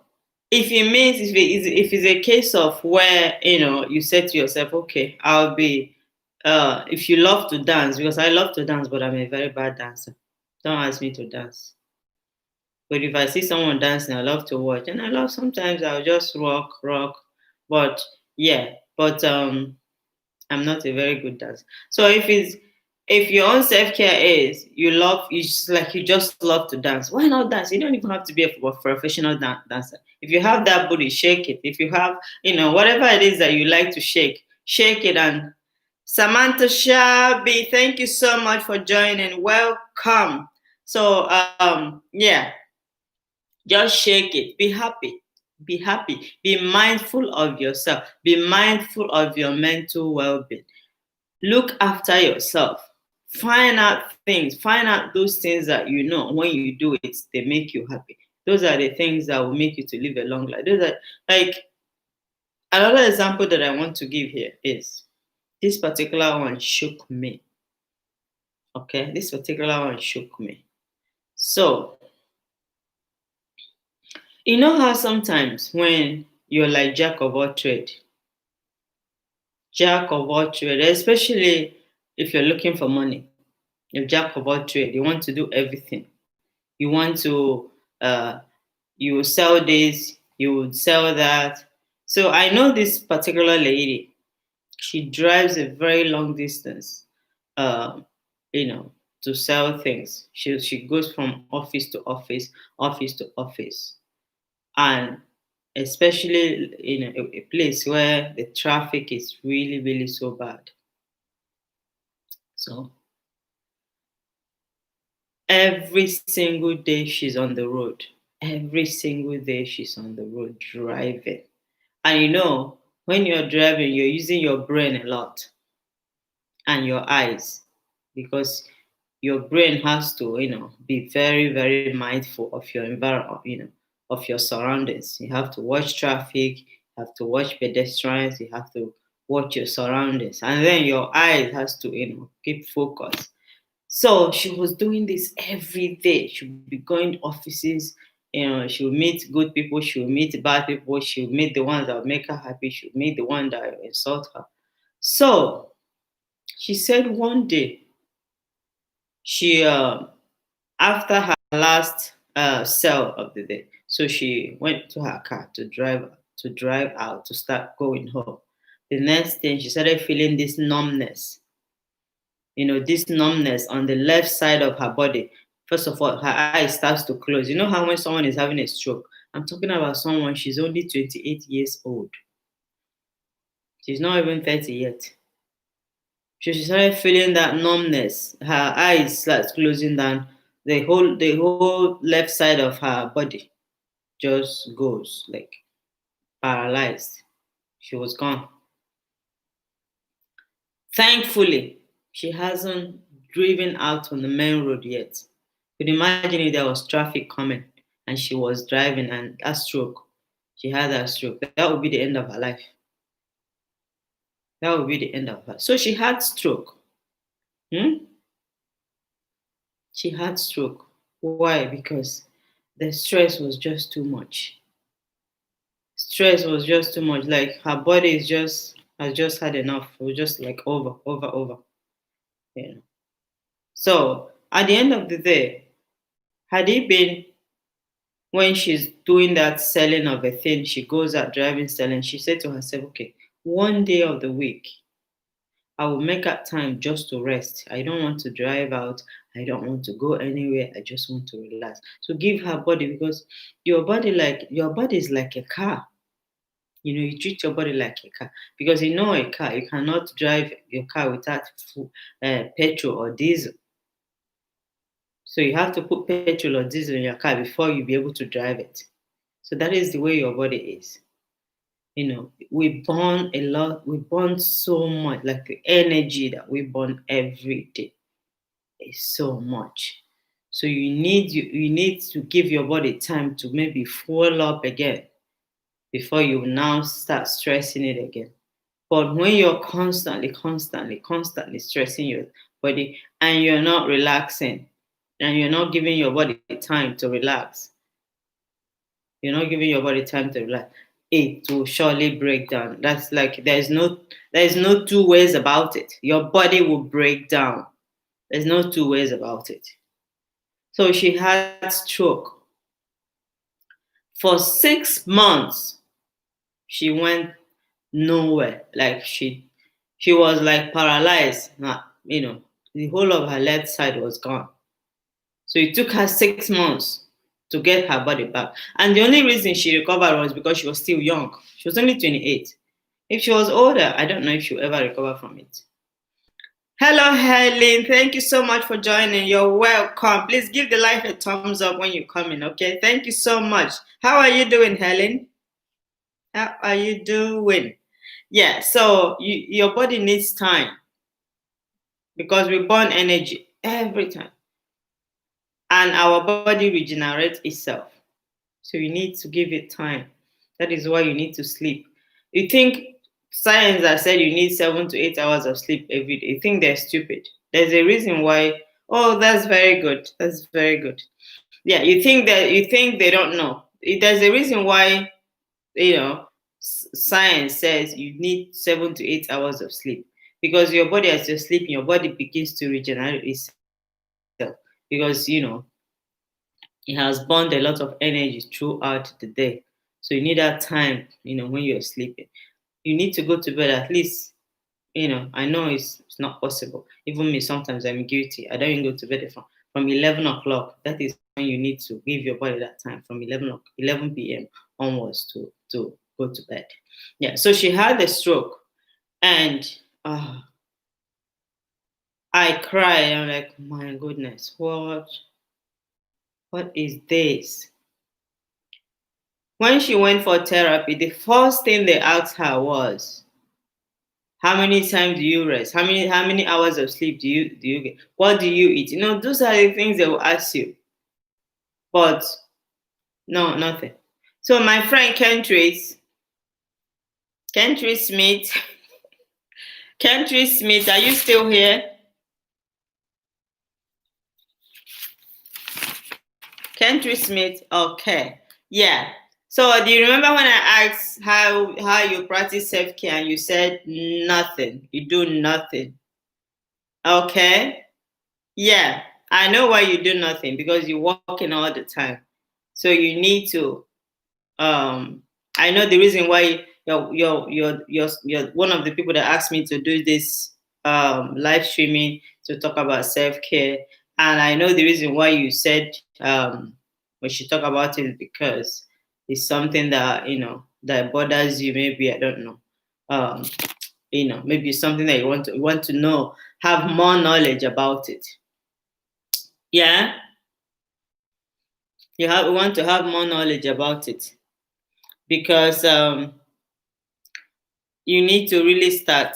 if it's a case of where you said to yourself, okay, I'll be if you love to dance, because I love to dance, but I'm a very bad dancer. Don't ask me to dance. But if I see someone dancing, I love to watch. And I love, sometimes I'll just rock. But yeah, but I'm not a very good dancer. So if your own self care is you just love to dance, why not dance? You don't even have to be a professional dancer. If you have that booty, shake it. If you have whatever it is that you like to shake it. And Samantha Shabby, thank you so much for joining. Welcome. So yeah, just shake it. Be happy. Be happy. Be mindful of yourself. Be mindful of your mental well-being. Look after yourself. Find out things. Find out those things that when you do it, they make you happy. Those are the things that will make you to live a long life. Those are, like, another example that I want to give here is this particular one shook me. Okay, this particular one shook me. So, you know how sometimes when you're like jack of all trade, especially if you're looking for money, you're jack of all trade, you want to do everything. You want to, you will sell this, you would sell that. So I know this particular lady, she drives a very long distance, um, you know, to sell things. She goes from office to office, office to office. And especially in a place where the traffic is really, really so bad. So every single day she's on the road. Every single day she's on the road driving. And when you're driving, you're using your brain a lot and your eyes, because your brain has to, be very, very mindful of your environment, of your surroundings. You have to watch traffic, you have to watch pedestrians, you have to watch your surroundings. And then your eyes has to, keep focus. So she was doing this every day. She would be going to offices, she would meet good people, she would meet bad people, she would meet the ones that would make her happy, she would meet the ones that would insult her. So she said one day, she after her last sale of the day, so she went to her car to drive out to start going home. The next thing, she started feeling this numbness on the left side of her body. First of all, her eyes starts to close. You know how when someone is having a stroke, I'm talking about someone, she's only 28 years old. She's not even 30 yet. So she started feeling that numbness. Her eyes starts closing down. The whole left side of her body just goes like paralyzed. She was gone. Thankfully, she hasn't driven out on the main road yet. Could imagine if there was traffic coming and she was driving and that stroke, she had that stroke. That would be the end of her life. That would be the end of her. So she had stroke. Hmm? She had stroke. Why? Because the stress was just too much. stress was just too much. Like her body is just has just had enough. It was just like over. You know. So at the end of the day, had it been when she's doing that selling of a thing, she goes out driving selling, she said to herself, okay, one day of the week, I will make up time just to rest. I don't want to drive out. I don't want to go anywhere. I just want to relax. So give her body because your body is like a car. You know, you treat your body like a car because you know a car. You cannot drive your car without petrol or diesel. So you have to put petrol or diesel in your car before you be able to drive it. So that is the way your body is. You know, we burn a lot. We burn so much, like the energy that we burn every day is so much. So you need to give your body time to maybe fuel up again before you now start stressing it again. But when you're constantly stressing your body and you're not relaxing and you're not giving your body time to relax, you're not giving your body time to relax, it will surely break down. That's like there's no two ways about it. Your body will break down. There's no two ways about it. So she had stroke. For 6 months, she went nowhere. Like she was like paralyzed. Not, you know, the whole of her left side was gone. So it took her 6 months to get her body back. And the only reason she recovered was because she was still young. She was only 28. If she was older, I don't know if she'll ever recover from it. Hello, Helen. Thank you so much for joining. You're welcome. Please give the live a thumbs up when you come in, okay? Thank you so much. How are you doing, Helen? How are you doing? Yeah, so your body needs time because we burn energy every time. And our body regenerates itself. So you need to give it time. That is why you need to sleep. You think science has said you need 7 to 8 hours of sleep every day. You think they're stupid. There's a reason why. Oh, that's very good. That's very good. Yeah, you think they don't know. There's a reason why, you know, science says you need 7 to 8 hours of sleep because your body, as you're sleeping, your body begins to regenerate itself because it has burned a lot of energy throughout the day. So you need that time, when you're sleeping. You need to go to bed at least, I know it's not possible. Even me, sometimes I'm guilty. I don't even go to bed from 11 o'clock. That is when you need to give your body that time from 11 p.m. onwards to go to bed. Yeah, so she had a stroke and I cried. I'm like, my goodness, what is this? When she went for therapy, the first thing they asked her was, how many times do you rest? How many hours of sleep do you get? What do you eat? Those are the things they will ask you. But no, nothing. So my friend Kentry Smith, Kentry Smith, are you still here? Kentry Smith, okay. Yeah. So do you remember when I asked how you practice self-care and you said nothing? You do nothing. Okay. Yeah. I know why you do nothing because you're working all the time. So you need to I know the reason why you're one of the people that asked me to do this live streaming to talk about self-care. And I know the reason why you said we should talk about it because it's something that that bothers you. Maybe I don't know. Maybe it's something that you want to know, have more knowledge about it. Yeah, you want to have more knowledge about it because you need to really start.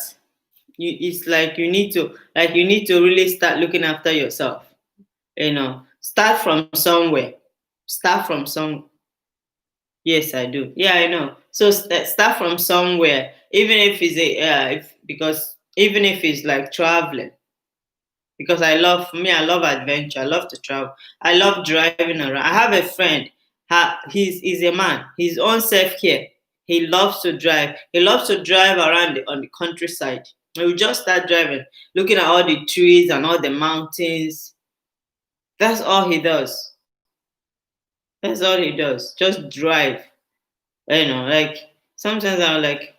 It's like you need to really start looking after yourself. Start from somewhere. Start from some. Yes, I do. Yeah, I know. So start from somewhere, even if it's because even if it's like traveling. Because I love adventure. I love to travel. I love driving around. I have a friend. He's a man. His own self care. He loves to drive. He loves to drive around on the countryside. He will just start driving, looking at all the trees and all the mountains. That's all he does. That's all he does. Just drive. Like sometimes I'm like,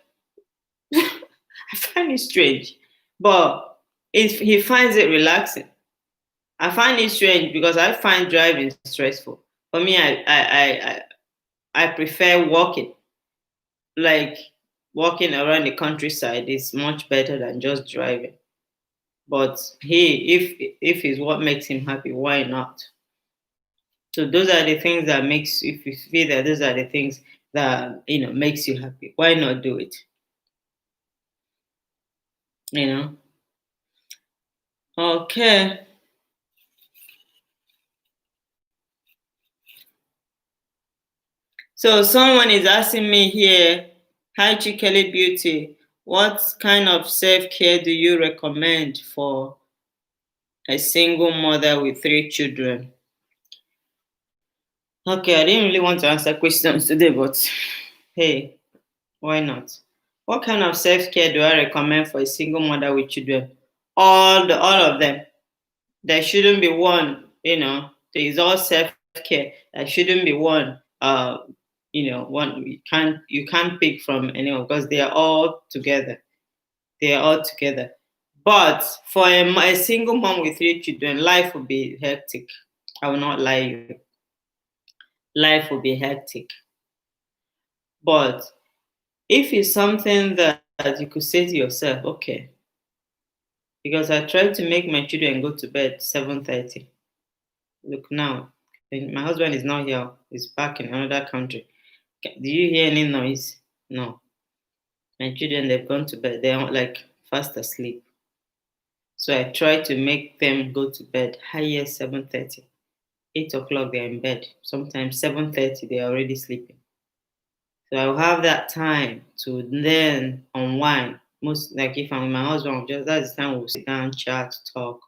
I find it strange, but if he finds it relaxing. I find it strange because I find driving stressful. For me, I prefer walking. Like walking around the countryside is much better than just driving. But if it's what makes him happy, why not? So those are the things that makes, if you feel that those are the things that makes you happy, why not do it? You know. Okay. So someone is asking me here, hi Chikelly Beauty, what kind of self-care do you recommend for a single mother with 3 children? Okay, I didn't really want to answer questions today, but hey, why not? What kind of self-care do I recommend for a single mother with children? All of them. There shouldn't be one, there is all self-care. There shouldn't be one one you can't pick from anyone because they are all together. They are all together. But for a single mom with 3 children, life will be hectic. I will not lie you. Life will be hectic. But if it's something that you could say to yourself, okay, because I tried to make my children go to bed 7:30. Look now, my husband is not here. He's back in another country. Do you hear any noise? No. My children, they've gone to bed. They're like fast asleep. So I try to make them go to bed higher 7:30. 8 o'clock they're in bed. Sometimes 7:30 they're already sleeping. So I'll have that time to then unwind. Most like if I'm with my husband, just that's the time we'll sit down, chat, talk,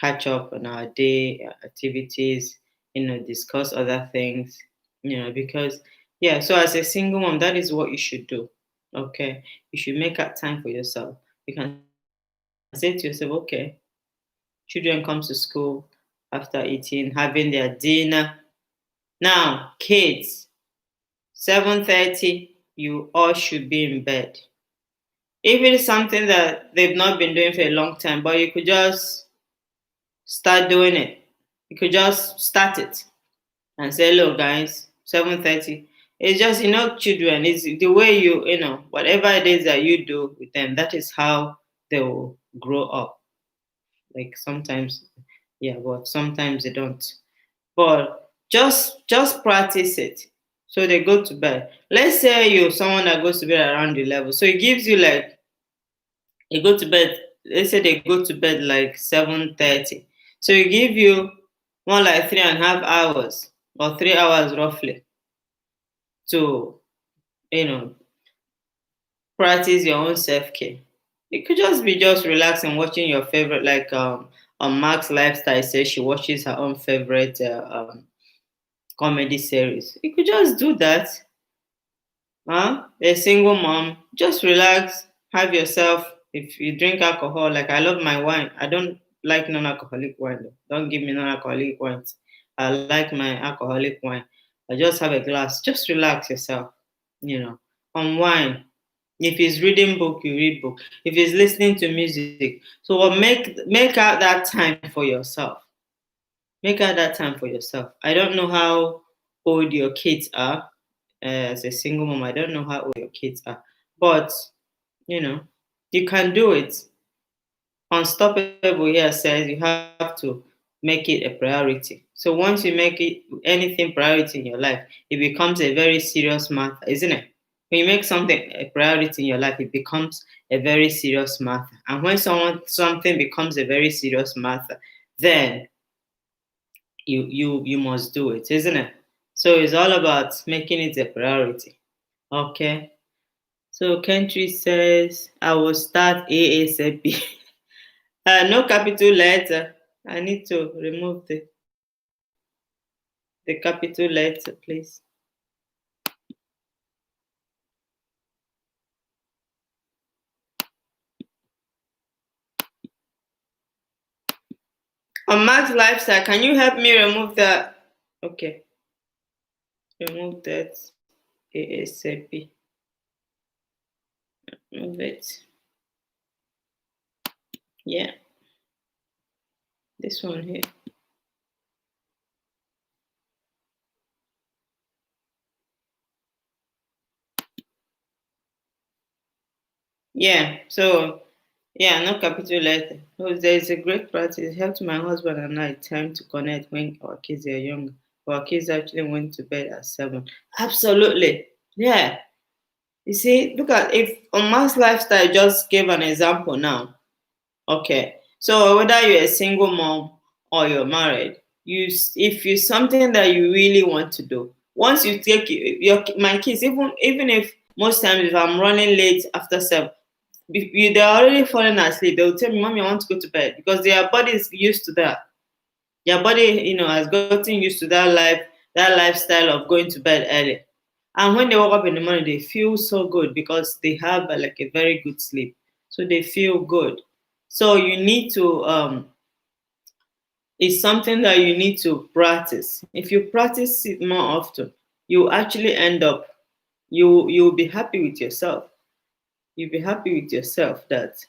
catch up on our day activities, discuss other things, because yeah, so as a single mom, that is what you should do. Okay. You should make that time for yourself. You can say to yourself, okay, children come to school after eating, having their dinner. Now, kids, 7:30, you all should be in bed. If it is something that they've not been doing for a long time, but you could just start doing it. You could just start it and say, "Look, guys, 7:30." It's just children. It's the way whatever it is that you do with them. That is how they will grow up. Like sometimes, yeah, but sometimes they don't. But just practice it. So they go to bed. Let's say you're someone that goes to bed around the level. So it gives you like you go to bed. Let's say they go to bed like 7:30. So it give you more like 3.5 hours or 3 hours roughly to you know practice your own self-care. It could just be just relaxing, watching your favorite, like on Mark's lifestyle says she watches her own favorite comedy series. You could just do that. Huh? A single mom, just relax, have yourself. If you drink alcohol, like I love my wine. I don't like non-alcoholic wine though. Don't give me non-alcoholic wines. I like my alcoholic wine. I just have a glass. Just relax yourself. Unwind. If he's reading book, you read book. If he's listening to music, so what make out that time for yourself. Make out that time for yourself. I don't know how old your kids are. As a single mom, I don't know how old your kids are, but you know, you can do it. Unstoppable here says you have to make it a priority. So once you make it anything priority in your life, it becomes a very serious matter, isn't it? When you make something a priority in your life, it becomes a very serious matter. And when something becomes a very serious matter, then you must do it, isn't it? So it's all about making it a priority. Okay. So Kentry says I will start ASAP. No capital letter. I need to remove the capital letter, please. On Max Lifestyle, can you help me remove that? Okay, remove that ASAP. Move it. Yeah, this one here. Yeah, so yeah, no capital letter. So there is a great practice. It helped my husband and I time to connect when our kids are young. Our kids actually went to bed at 7. Absolutely. Yeah. You see, look at if on Mass Lifestyle just gave an example now. Okay. So whether you're a single mom or you're married, if you something that you really want to do, once you take my kids, even if most times if I'm running late after 7, they're already falling asleep. They'll tell me, "Mommy, I want to go to bed," because their body is used to that. Their body, has gotten used to that lifestyle of going to bed early. And when they wake up in the morning, they feel so good because they have like a very good sleep. So they feel good. So you need to it's something that you need to practice. If you practice it more often, you actually end up you'll be happy with yourself. You'll be happy with yourself that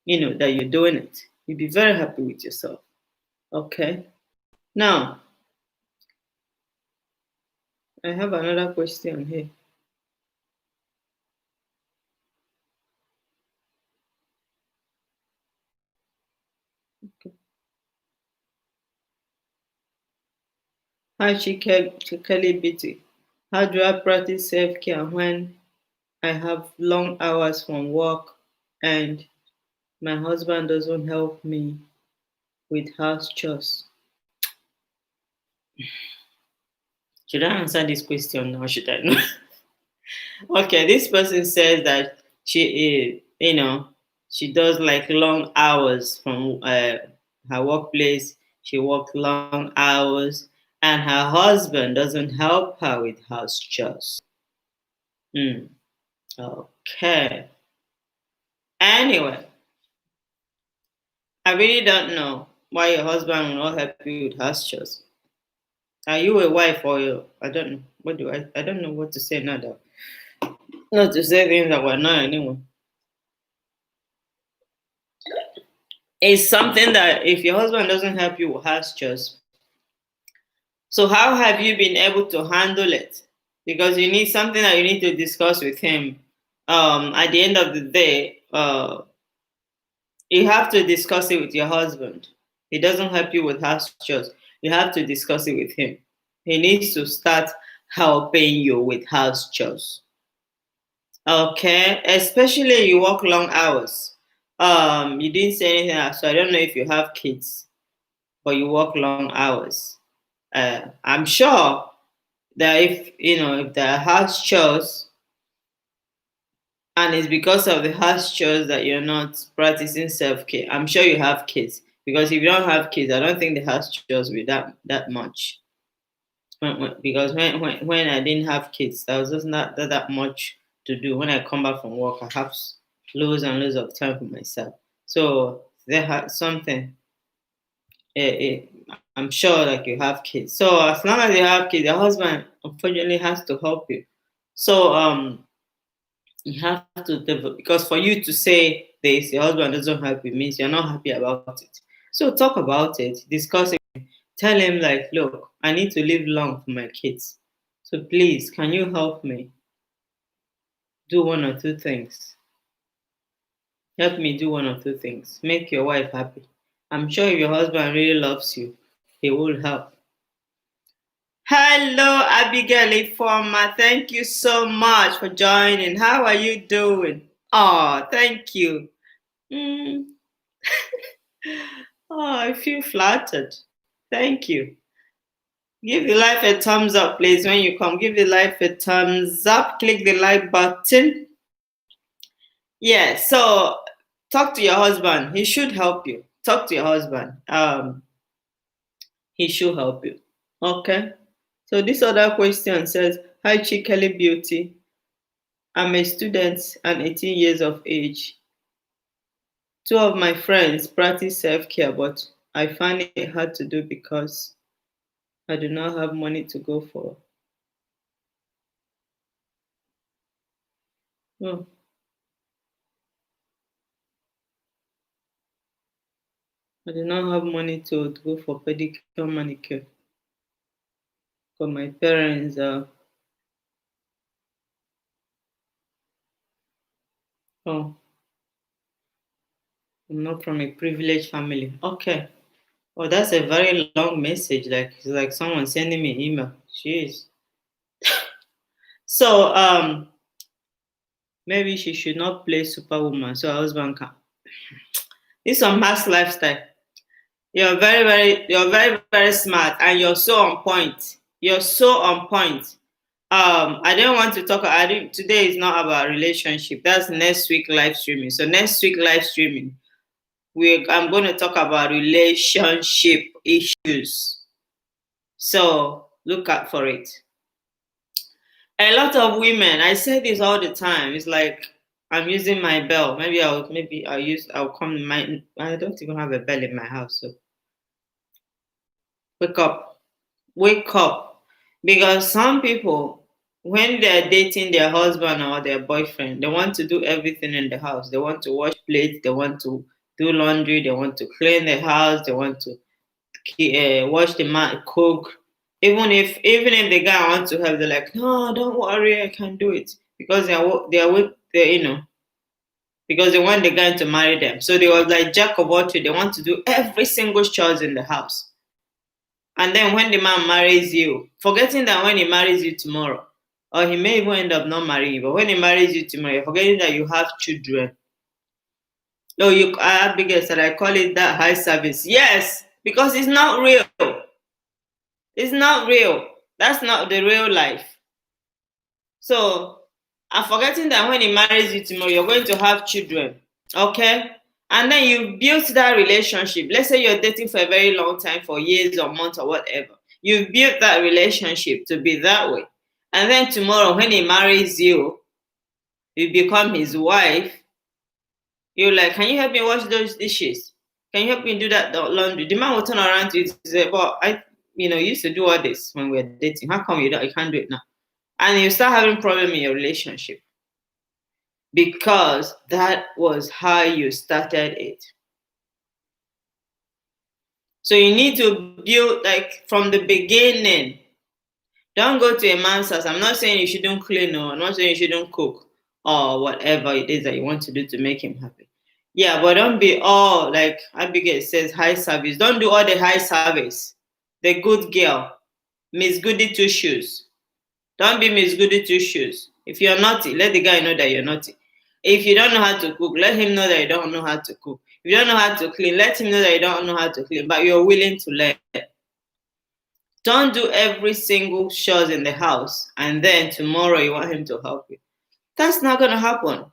that you're doing it. You'll be very happy with yourself. Okay. Now, I have another question here. Hi, Chikelly Beauty. How do I practice self care when I have long hours from work and my husband doesn't help me with house chores? Should I answer this question now? Should I not? Okay, this person says that she does like long hours from her workplace. She works long hours, and her husband doesn't help her with house chores. Hmm. Okay. Anyway, I really don't know why your husband will not help you with house chores. Are you a wife or you? I don't know. What do I? I don't know what to say now. Though. Not to say things that were not anyway. It's something that if your husband doesn't help you with house chores, so how have you been able to handle it? Because you need something that you need to discuss with him. At the end of the day, you have to discuss it with your husband. He doesn't help you with house chores. You have to discuss it with him. He needs to start helping you with house chores. Okay, especially you work long hours. You didn't say anything else, so I don't know if you have kids, but you work long hours. I'm sure that if there are house chores and it's because of the house chores that you're not practicing self-care, I'm sure you have kids. Because if you don't have kids, I don't think the house chores will be that much. Because when I didn't have kids, there was just not that much to do. When I come back from work, I have loads and loads of time for myself. So there has something. I'm sure like you have kids. So as long as you have kids, your husband unfortunately has to help you. So you have to develop because for you to say this, your husband doesn't help you means you're not happy about it. So talk about it, discuss it, tell him like, look, I need to live long for my kids. So please, can you help me do one or two things? Help me do one or two things. Make your wife happy. I'm sure if your husband really loves you, he will help. Hello, Abigail Informa. Thank you so much for joining. How are you doing? Oh, thank you. Mm. Oh, I feel flattered. Thank you. Give the life a thumbs up, please. When you come, give the life a thumbs up. Click the like button. Yeah, so talk to your husband. He should help you. Talk to your husband. He should help you. Okay. So this other question says, "Hi Chikelly Beauty. I'm a student and 18 years of age. Two of my friends practice self-care, but I find it hard to do because I do not have money to go for. Oh, I do not have money to go for pedicure, manicure. Because my parents are, oh, I'm not from a privileged family. Okay. Oh, that's a very long message. Like it's like someone sending me an email. Jeez. So maybe she should not play superwoman so her husband can. This is a mass lifestyle. You're very smart and you're so on point. You're so on point. I don't want to talk. I think today is not about relationship. That's next week live streaming. So next week live streaming, I'm going to talk about relationship issues. So look out for it. A lot of women, I say this all the time. It's like I'm using my bell. I'll come. I don't even have a bell in my house. So wake up, wake up, because some people, when they're dating their husband or their boyfriend, they want to do everything in the house. They want to wash plates. They want to do laundry. They want to clean the house. They want to watch the man cook. Even if the guy wants to help, they're like, no, don't worry, I can do it because because they want the guy to marry them. So they was like jack of all trades. They want to do every single chores in the house. And then when the man marries you, forgetting that when he marries you tomorrow, or he may even end up not marrying you, but when he marries you tomorrow, you're forgetting that you have children. No, Abigail said, I call it that high service. Yes, because it's not real. It's not real. That's not the real life. So I'm forgetting that when he marries you tomorrow, you're going to have children. Okay? And then you built that relationship. Let's say you're dating for a very long time, for years or months or whatever. You've built that relationship to be that way. And then tomorrow, when he marries you, you become his wife. You're like, can you help me wash those dishes? Can you help me do that laundry? The man will turn around to you and say, well, used to do all this when we were dating. How come you can't do it now? And you start having problem in your relationship because that was how you started it. So you need to build like from the beginning. Don't go to a man's house. I'm not saying you shouldn't clean or I'm not saying you shouldn't cook or whatever it is that you want to do to make him happy. Yeah, but don't be all like Abigail says, high service. Don't do all the high service. The good girl, Miss Goody Two Shoes. Don't be Miss Goody Two Shoes. If you're naughty, let the guy know that you're naughty. If you don't know how to cook, let him know that you don't know how to cook. If you don't know how to clean, let him know that you don't know how to clean, but you're willing to learn. Don't do every single chores in the house and then tomorrow you want him to help you. That's not gonna happen.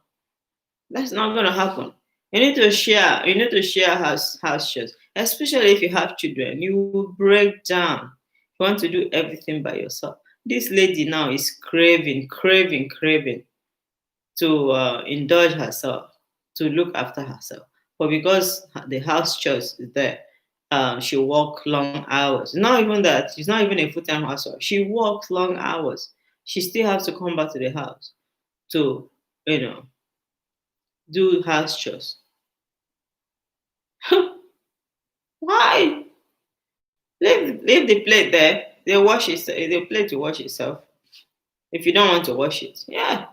That's not gonna happen. You need to share house chores, especially if you have children. You will break down. You want to do everything by yourself. This lady now is craving to indulge herself, to look after herself. But because the house chores is there, she work long hours. Not even that. She's not even a full-time housewife. She works long hours. She still has to come back to the house to, you know, do house chores. Why? Leave the plate there. They wash it. The plate to wash itself. If you don't want to wash it, yeah.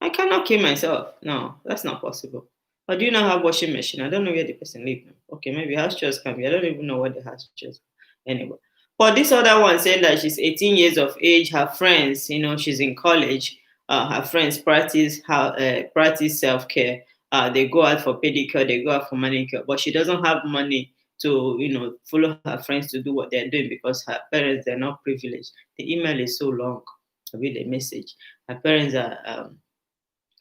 I cannot kill myself. No, that's not possible. But do you not have washing machine? I don't know where the person lives. Okay, maybe house chores can be. I don't even know what the house chores. Anyway, but this other one saying that she's 18 years of age. Her friends, she's in college. Her friends practice self care. They go out for pedicure. They go out for manicure. But she doesn't have money to follow her friends to do what they're doing because her parents they're not privileged. The email is so long. I read the message. Her parents are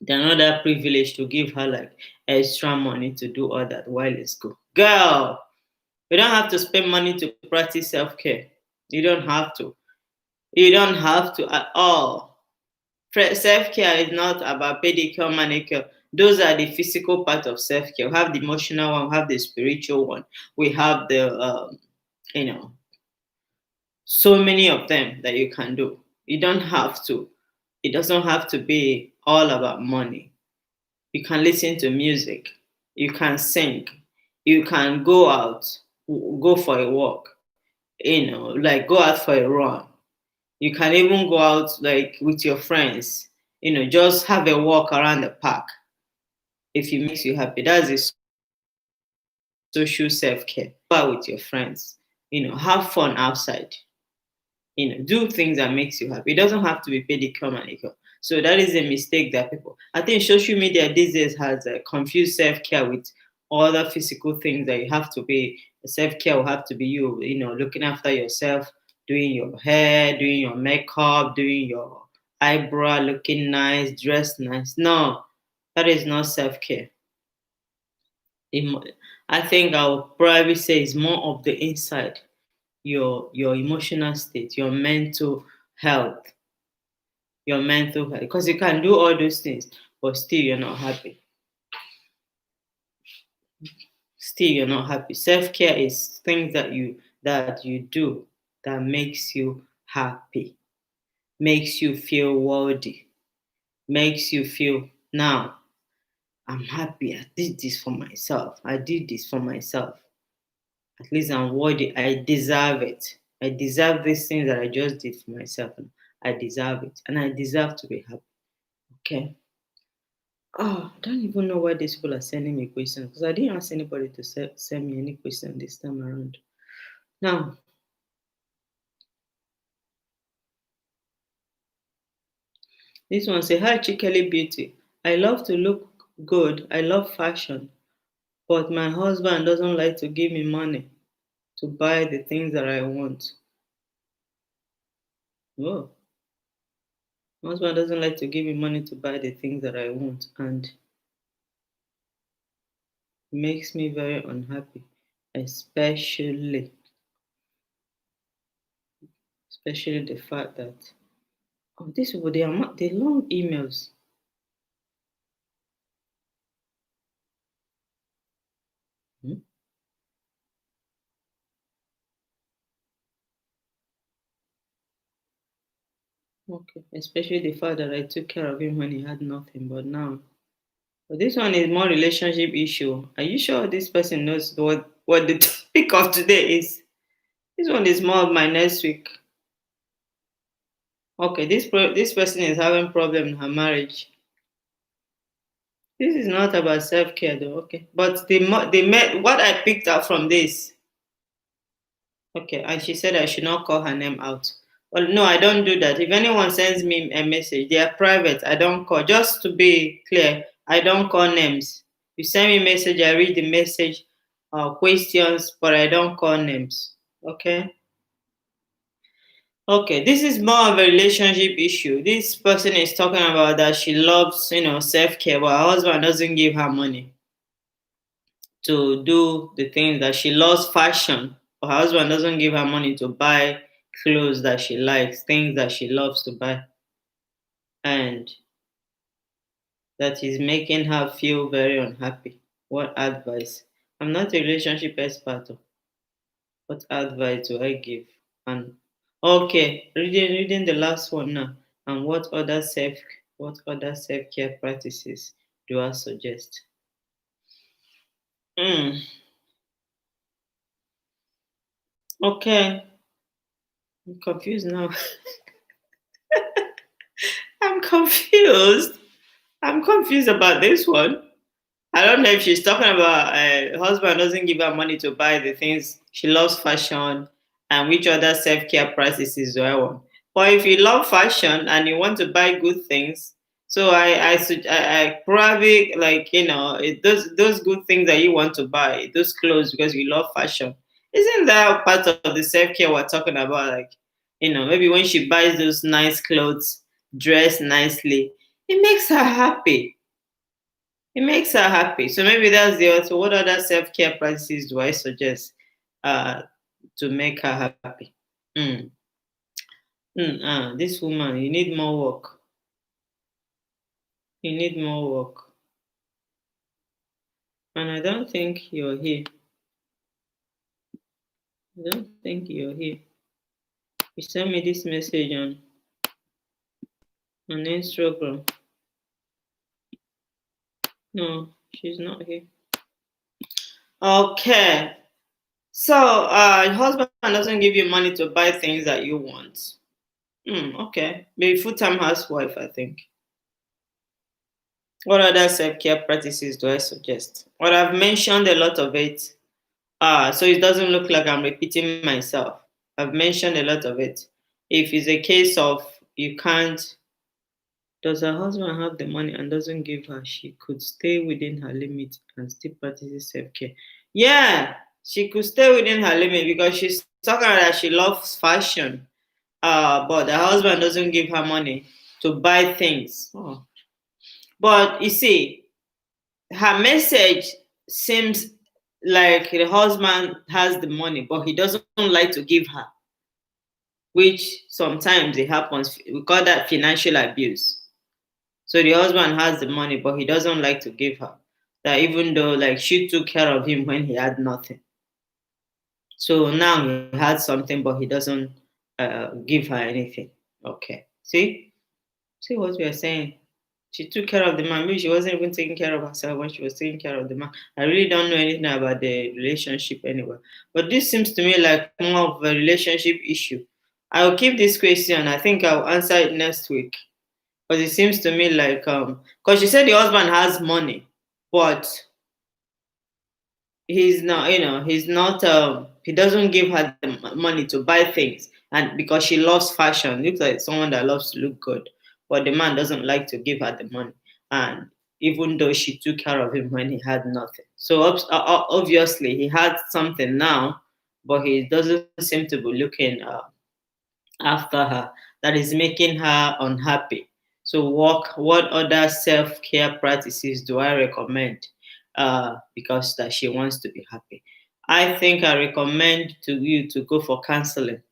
they're not that privileged to give her like extra money to do all that while in school. Girl, you don't have to spend money to practice self-care. You don't have to. You don't have to at all. Self-care is not about pedicure, manicure. Those are the physical part of self-care. We have the emotional one, we have the spiritual one, we have the you know, so many of them that you can do. You don't have to. It doesn't have to be all about money. You can listen to music. You can sing. You can go out, go for a walk. Like go out for a run. You can even go out like with your friends. Just have a walk around the park if it makes you happy. That's a social self-care. Go out with your friends. Have fun outside. Do things that makes you happy. It doesn't have to be pedicure manicure. So that is a mistake that people. I think social media these days has confused self care with other physical things that you have to be. Self care will have to be looking after yourself, doing your hair, doing your makeup, doing your eyebrow, looking nice, dressed nice. No, that is not self care. I think I would probably say it's more of the inside, your emotional state, health, your mental health, because you can do all those things, but still you're not happy. Still you're not happy. Self-care is things that you do that makes you happy, makes you feel worthy, makes you feel now I'm happy. I did this for myself. I did this for myself. At least I'm worthy. I deserve it. I deserve these things that I just did for myself. I deserve it. And I deserve to be happy. Okay. Oh, I don't even know why these people are sending me questions because I didn't ask anybody to send me any question this time around. Now, this one say, "Hi, Chikelly Beauty. I love to look good. I love fashion, but my husband doesn't like to give me money to buy the things that I want." Oh, my husband doesn't like to give me money to buy the things that I want, and it makes me very unhappy, especially especially the fact that these people they long emails. Hmm? Okay, especially the fact that I took care of him when he had nothing, but now. But this one is more relationship issue. Are you sure this person knows what the topic of today is? This one is more of my next week. Okay, this person is having problem in her marriage. This is not about self care though. Okay, but what I picked up from this. Okay, and she said I should not call her name out. Well, no, I don't do that. If anyone sends me a message, they are private. I don't call. Just to be clear, I don't call names. You send me a message, I read the message, questions, but I don't call names. Okay. Okay, this is more of a relationship issue. This person is talking about that she loves, self care, but her husband doesn't give her money to do the things that she loves fashion. But her husband doesn't give her money to buy clothes that she likes, things that she loves to buy, and that is making her feel very unhappy. What advice? I'm not a relationship expert. What advice do I give? And okay, reading the last one now. And what other self care practices do I suggest? Hmm. Okay, I'm confused now. I'm confused. I'm confused about this one. I don't know if she's talking about husband doesn't give her money to buy the things she loves fashion and which other self care practices do I want. But if you love fashion and you want to buy good things, so I probably like those good things that you want to buy those clothes because you love fashion. Isn't that part of the self care we're talking about? Like maybe when she buys those nice clothes, dress nicely, it makes her happy. It makes her happy. So maybe that's the also. What other self care practices do I suggest uh, to make her happy? Mm. This woman, you need more work. You need more work. And I don't think you're here. I don't think you're here. You sent me this message on Instagram. No, she's not here. Okay. So, your husband doesn't give you money to buy things that you want. Okay. Maybe full-time housewife, I think. What other self-care practices do I suggest? Well, I've mentioned a lot of it. So it doesn't look like I'm repeating myself. I've mentioned a lot of it. If it's a case of you can't, does her husband have the money and doesn't give her, she could stay within her limit and still practice self-care. Yeah, she could stay within her limit because she's talking about that she loves fashion. But the husband doesn't give her money to buy things. Oh. But you see, her message seems like the husband has the money, but he doesn't like to give her, which sometimes it happens. We call that financial abuse. So the husband has the money, but he doesn't like to give her. That even though like she took care of him when he had nothing. So now he has something, but he doesn't give her anything. Okay. See what we are saying. She took care of the man. Maybe she wasn't even taking care of herself when she was taking care of the man. I really don't know anything about the relationship anyway. But this seems to me like more of a relationship issue. I'll keep this question. I think I'll answer it next week. Because it seems to me like because she said the husband has money, but he's not, he's not he doesn't give her the money to buy things, and because she loves fashion, looks like someone that loves to look good, but the man doesn't like to give her the money, and even though she took care of him when he had nothing, so obviously he had something now, but he doesn't seem to be looking after her, that is making her unhappy. So, what other self care practices do I recommend? Because that she wants to be happy. I think I recommend to you to go for counseling.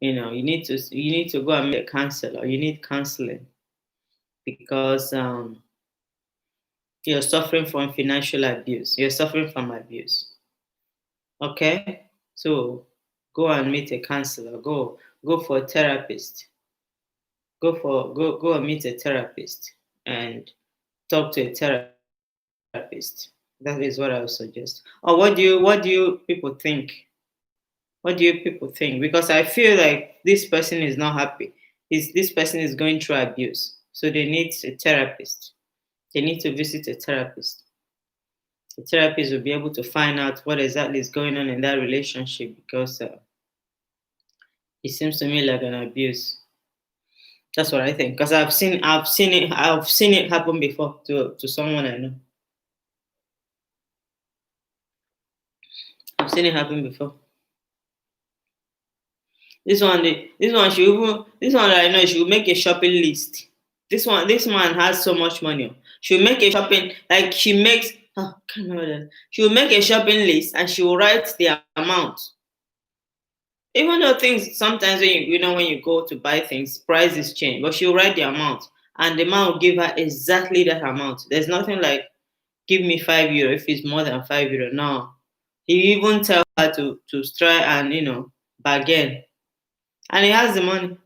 You need to go and meet a counselor. You need counseling because you're suffering from financial abuse. You're suffering from abuse. Okay, so go and meet a counselor. Go for a therapist. Go and meet a therapist and talk to a therapist. That is what I would suggest. Or what do you people think? What do you people think? Because I feel like this person is not happy. This person is going through abuse. So they need a therapist. They need to visit a therapist. The therapist will be able to find out what exactly is going on in that relationship because it seems to me like an abuse. That's what I think. Because I've seen it happen before to someone I know. I've seen it happen before. This one that I know, she will make a shopping list. This man has so much money. She'll make a shopping like she makes. Oh, can't remember that. She will make a shopping list and she will write the amount. Even though things sometimes when you go to buy things, prices change, but she'll write the amount and the man will give her exactly that amount. There's nothing like give me €5 if it's more than €5. No, he even tell her to try and bargain. And he has the money.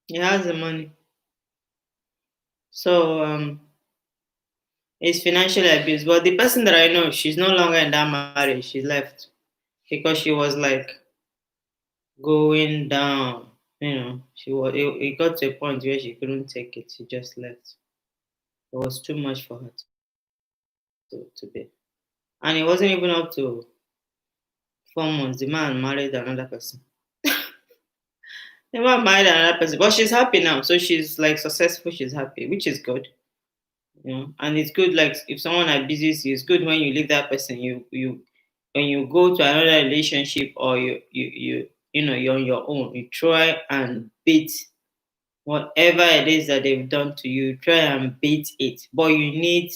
He has the money. So it's financial abuse. But the person that I know, she's no longer in that marriage. She left because she was like going down. She was. It got to a point where she couldn't take it. She just left. It was too much for her to be. And it wasn't even up to 4 months. The man married another person. The man married another person, but she's happy now. So she's like successful. She's happy, which is good. And it's good like if someone abuses you, it's good when you leave that person, you when you go to another relationship or you're on your own, you try and beat whatever it is that they've done to you, try and beat it, but you need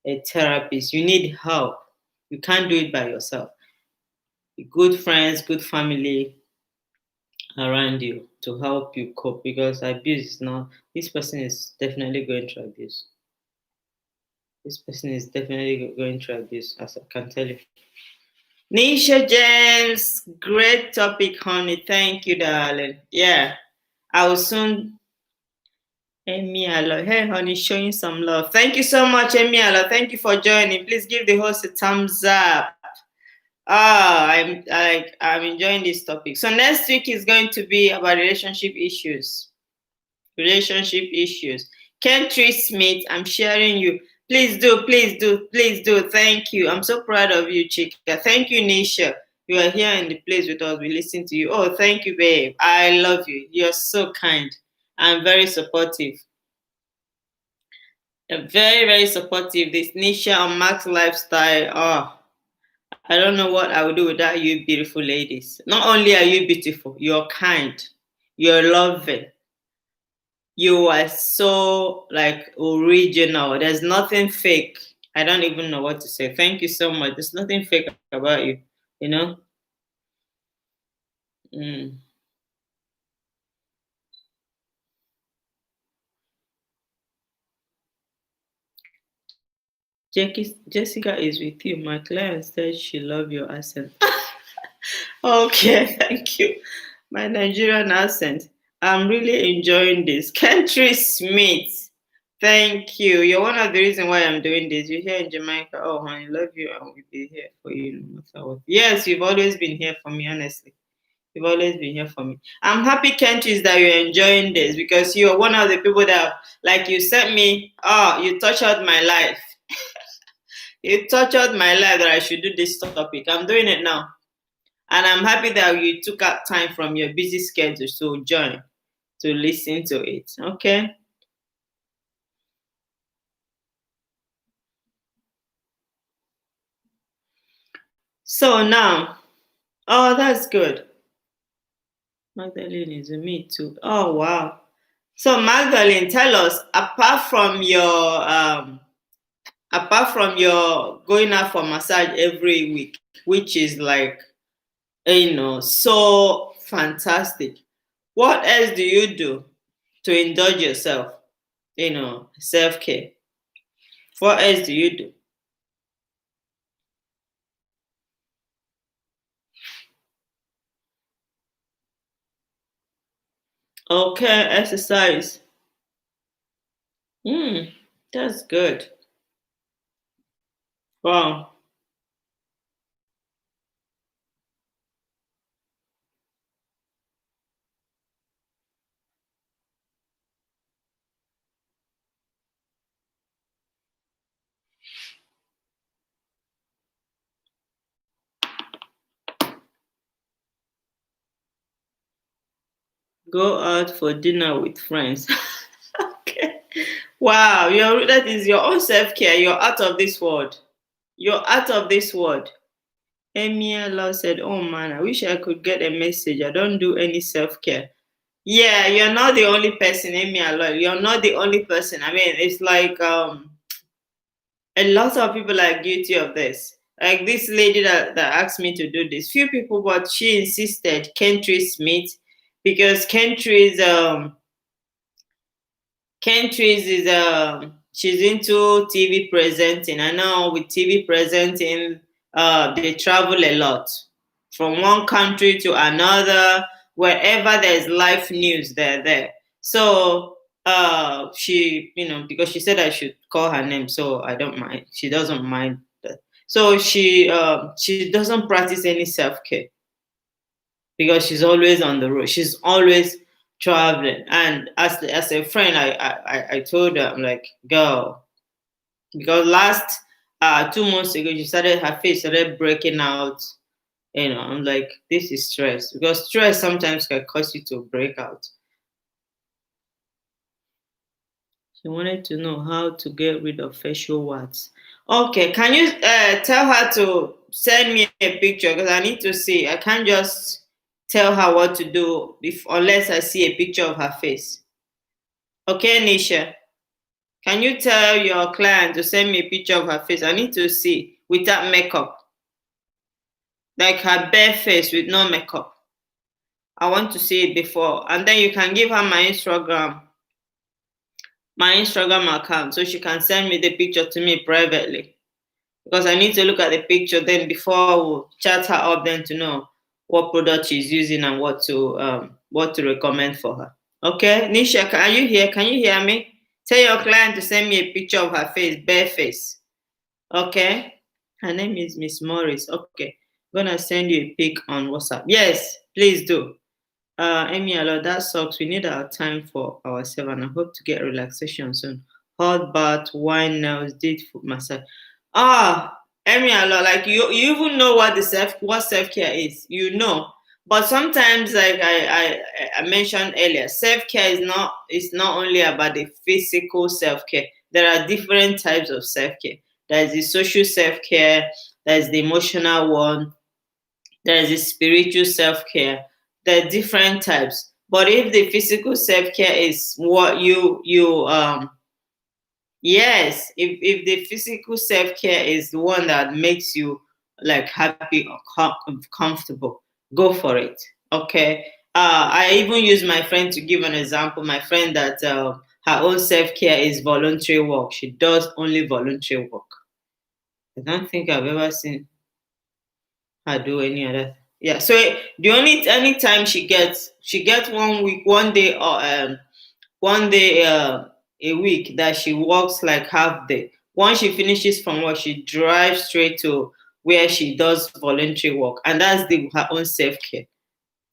a therapist, you need help. You can't do it by yourself. Good friends, good family around you to help you cope, because abuse is not, this person is definitely going through abuse. This person is definitely going through abuse, as I can tell you. Nisha James, great topic, honey. Thank you, darling. Yeah, I will soon. Amy Allo. Hey, honey, showing some love. Thank you so much, Amy Allo. Thank you for joining. Please give the host a thumbs up. I'm enjoying this topic. So next week is going to be about relationship issues. Relationship issues. Kentry Smith, I'm sharing you. Please do, please do, please do. Thank you. I'm so proud of you, Chika. Thank you, Nisha. You are here in the place with us. We listen to you. Oh, thank you, babe. I love you. You're so kind and very supportive. Very, very supportive. This Nisha and Max lifestyle. Oh, I don't know what I would do without you, beautiful ladies. Not only are you beautiful, you're kind, you're loving, you are so like original. There's nothing fake. I don't even know what to say. Thank you so much. There's nothing fake about you, you know? Mm. Jessica is with you. My client said she love your accent. Okay, thank you. My Nigerian accent. I'm really enjoying this. Country Smith. Thank you. You're one of the reasons why I'm doing this. You're here in Jamaica. Oh, honey, love you. I will be here for you no matter what. Yes, you've always been here for me, honestly. You've always been here for me. I'm happy, Countries, that you're enjoying this because you're one of the people that, like, you sent me, oh, you touched my life. You touched my life that I should do this topic. I'm doing it now. And I'm happy that you took out time from your busy schedule to join, to listen to it. Okay. So now, oh, that's good. Magdalene is with me too. Oh, wow. So Magdalene, tell us, apart from your going out for massage every week, which is like, so fantastic. What else do you do to indulge yourself? Self care. What else do you do? Okay, exercise. Hmm, that's good. Wow. Go out for dinner with friends. Okay. Wow, that is your own self care. You're out of this world. You're out of this world. Emia Law said, "Oh man, I wish I could get a message. I don't do any self care." Yeah, you're not the only person, Emia Law. You're not the only person. I mean, it's like a lot of people are guilty of this. Like this lady that asked me to do this. Few people, but she insisted, Kentry Smith, because Kentry's is she's into TV presenting. I know with TV presenting, they travel a lot from one country to another. Wherever there's live news, they're there. So she, because she said I should call her name, so I don't mind. She doesn't mind that. So she doesn't practice any self care because she's always on the road. She's always traveling. And as a friend, I told her, I'm like, girl, because last 2 months ago, her face started breaking out. I'm like, this is stress because stress sometimes can cause you to break out. She wanted to know how to get rid of facial warts. Okay, can you tell her to send me a picture because I need to see. I can't just tell her what to do unless I see a picture of her face. Okay, Nisha, can you tell your client to send me a picture of her face? I need to see without makeup, like her bare face with no makeup. I want to see it before, and then you can give her my Instagram my Instagram account so she can send me the picture to me privately, because I need to look at the picture then before I will chat her up then to know what product she's using and what to recommend for her. Okay, Nisha, are you here? Can you hear me? Tell your client to send me a picture of her face, bare face. Okay. Her name is Miss Morris. Okay. I'm gonna send you a pic on WhatsApp. Yes, please do. Amy, Alo, that sucks. We need our time for ourselves, and I hope to get relaxation soon. Hot bath, wine, nails, deep foot massage. Ah, Amy, Alo, like you even know what self care is. You know, but sometimes, like I mentioned earlier, self care is not only about the physical self care. There are different types of self care. There is the social self care. There is the emotional one. There is the spiritual self-care. There are different types. But if the physical self-care is what you yes, if the physical self-care is the one that makes you like happy or comfortable, go for it. Okay. I even use my friend to give an example. My friend that her own self-care is voluntary work. She does only voluntary work. I don't think I've ever seen her do any other. Yeah. So the only anytime she gets 1 week, 1 day or 1 day a week that she works like half day. Once she finishes from work, she drives straight to where she does voluntary work, and that's her own self care.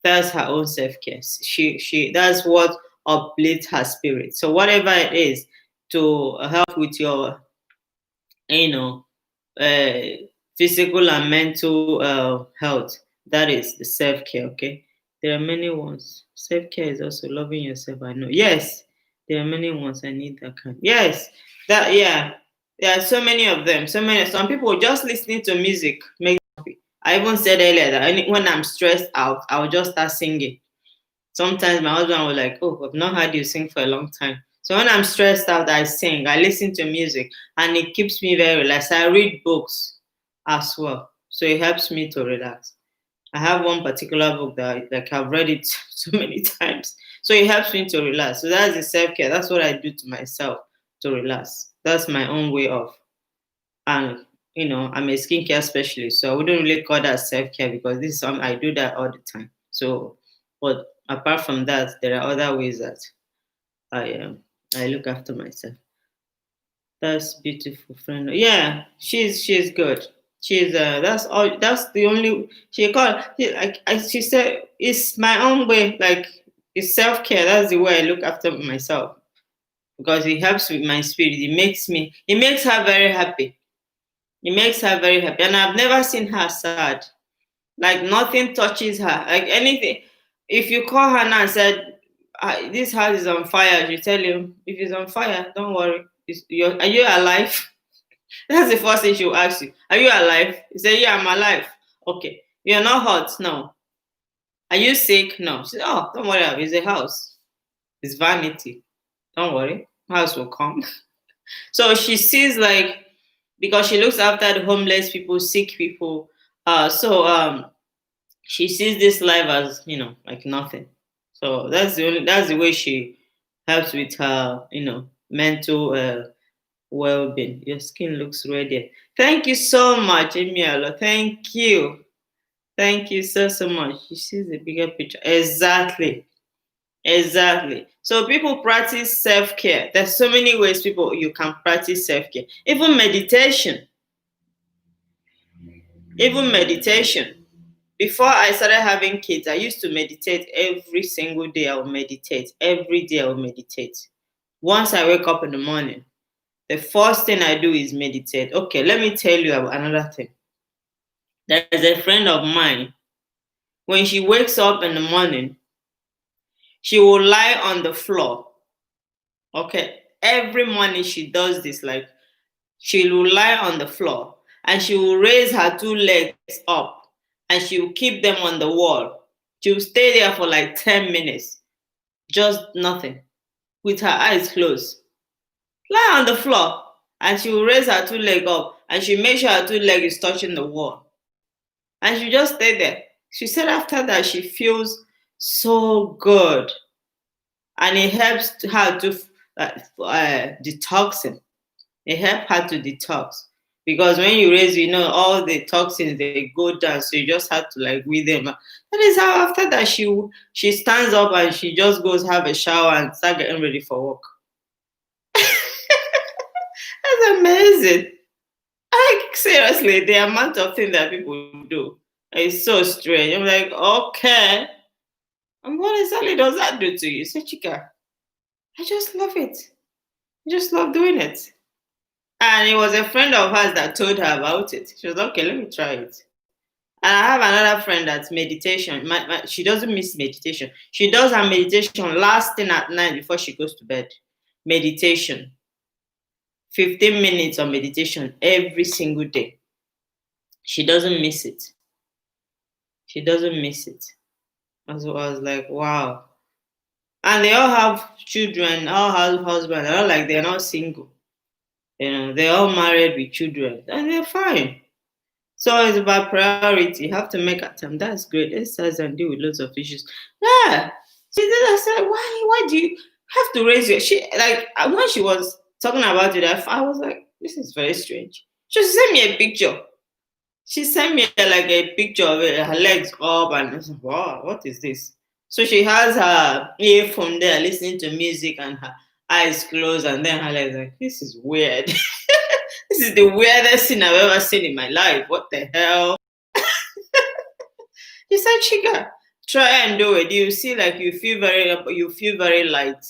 That's her own self care. She that's what uplifts her spirit. So whatever it is to help with your you know uh, physical and mental health. That is the self care. Okay, there are many ones. Self care is also loving yourself. I know. Yes, there are many ones. I need that kind. Yes, that yeah. There are so many of them. So many. Some people just listening to music makes me happy. I even said earlier that when I'm stressed out, I'll just start singing. Sometimes my husband will like, "Oh, I've not heard you sing for a long time." So when I'm stressed out, I sing. I listen to music, and it keeps me very relaxed. I read books as well, so it helps me to relax. I have one particular book that like I've read it so many times, so it helps me to relax. So that's the self care. That's what I do to myself to relax. That's my own way of, and I'm a skincare specialist, so I wouldn't really call that self care because this is something I do that all the time. So, but apart from that, there are other ways that I look after myself. That's beautiful, friend. Yeah, she's good. She's that's all. That's the only she called. She said it's my own way. Like it's self care. That's the way I look after myself because it helps with my spirit. It makes her very happy. It makes her very happy, and I've never seen her sad. Like nothing touches her. Like anything. If you call her now and said, "This house is on fire," she tell you, "If it's on fire, don't worry. Are you alive?" That's the first thing she'll ask you. Are you alive? You say, "Yeah, I'm alive." Okay. You're not hot? No. Are you sick? No. She said, "Oh, don't worry. It's a house. It's vanity. Don't worry. House will come." So she sees like because she looks after the homeless people, sick people. So she sees this life as like nothing. So that's the way she helps with her mental well-being. Your skin looks radiant. Thank you so much, Emiela. Thank you so much. She sees the bigger picture. Exactly. So people practice self-care. There's so many ways people you can practice self-care. Even meditation. Before I started having kids, I used to meditate every single day. I would meditate. Every day I would meditate. Once I wake up in the morning, the first thing I do is meditate. Okay, let me tell you about another thing. There's a friend of mine. When she wakes up in the morning, she will lie on the floor. Okay, every morning she does this. Like she will lie on the floor and she will raise her two legs up and she will keep them on the wall. She will stay there for like 10 minutes, just nothing, with her eyes closed. Lie on the floor and she will raise her two legs up and she make sure her two legs is touching the wall. And she just stay there. She said after that she feels so good and it helps her to detoxing. It help her to detox. Because when you raise, all the toxins they go down, so you just have to like weed them out. That is how after that she stands up and she just goes have a shower and start getting ready for work. That's amazing. Like seriously, the amount of things that people do is so strange. I'm like, okay. And what exactly does that do to you? Say, Chika, I just love it. I just love doing it. And it was a friend of hers that told her about it. She was like, okay, let me try it. And I have another friend that's meditation. She doesn't miss meditation. She does her meditation last thing at night before she goes to bed. Meditation. 15 minutes of meditation every single day. She doesn't miss it. She doesn't miss it. And so I was like, wow. And they all have children, all have husbands. They're all like they're not single. They're all married with children. And they're fine. So it's about priority. You have to make a time. That's great. Exercise and deal with lots of issues. Yeah. She did. I said, why do you have to raise your when she was talking about it, I was like, this is very strange. She sent me a picture. She sent me like a picture of her legs up and I was like, wow, what is this? So she has her earphone there listening to music and her eyes closed and then her legs like, this is weird. This is the weirdest thing I've ever seen in my life. What the hell? He said, Chica, try and do it. You see, like you feel very light.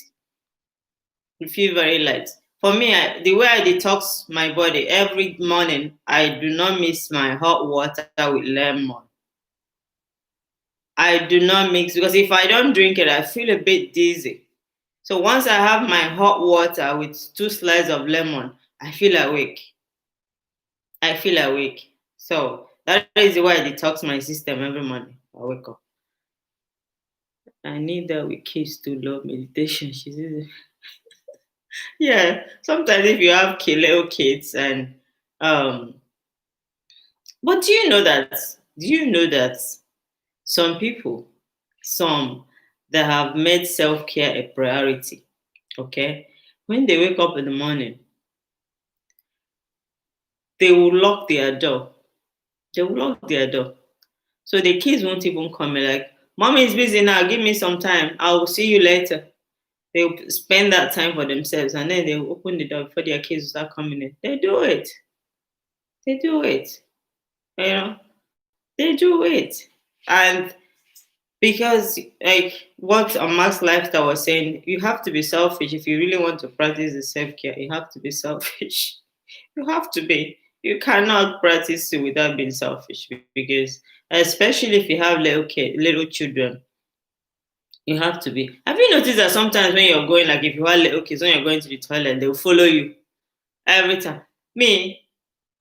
You feel very light. For me, the way I detox my body every morning, I do not mix my hot water with lemon. I do not mix because if I don't drink it, I feel a bit dizzy. So once I have my hot water with 2 slices of lemon, I feel awake. I feel awake. So that is why I detox my system every morning. I wake up. I need that with kids to love meditation. She says, yeah. Sometimes if you have little kids and but do you know that? Do you know that some people, some that have made self-care a priority, okay? When they wake up in the morning, they will lock their door. They will lock their door. So the kids won't even come in like, Mommy is busy now, give me some time. I will see you later. They'll spend that time for themselves and then they'll open the door before their kids start coming in. They do it. They do it. They do it. And because like what Max Lifestyle was saying, you have to be selfish if you really want to practice the self-care. You have to be selfish. You have to be. You cannot practice it without being selfish because especially if you have little children, you have to be. Have you noticed that sometimes when you're going, like if you have little kids, when you're going to the toilet, they'll follow you every time. Me,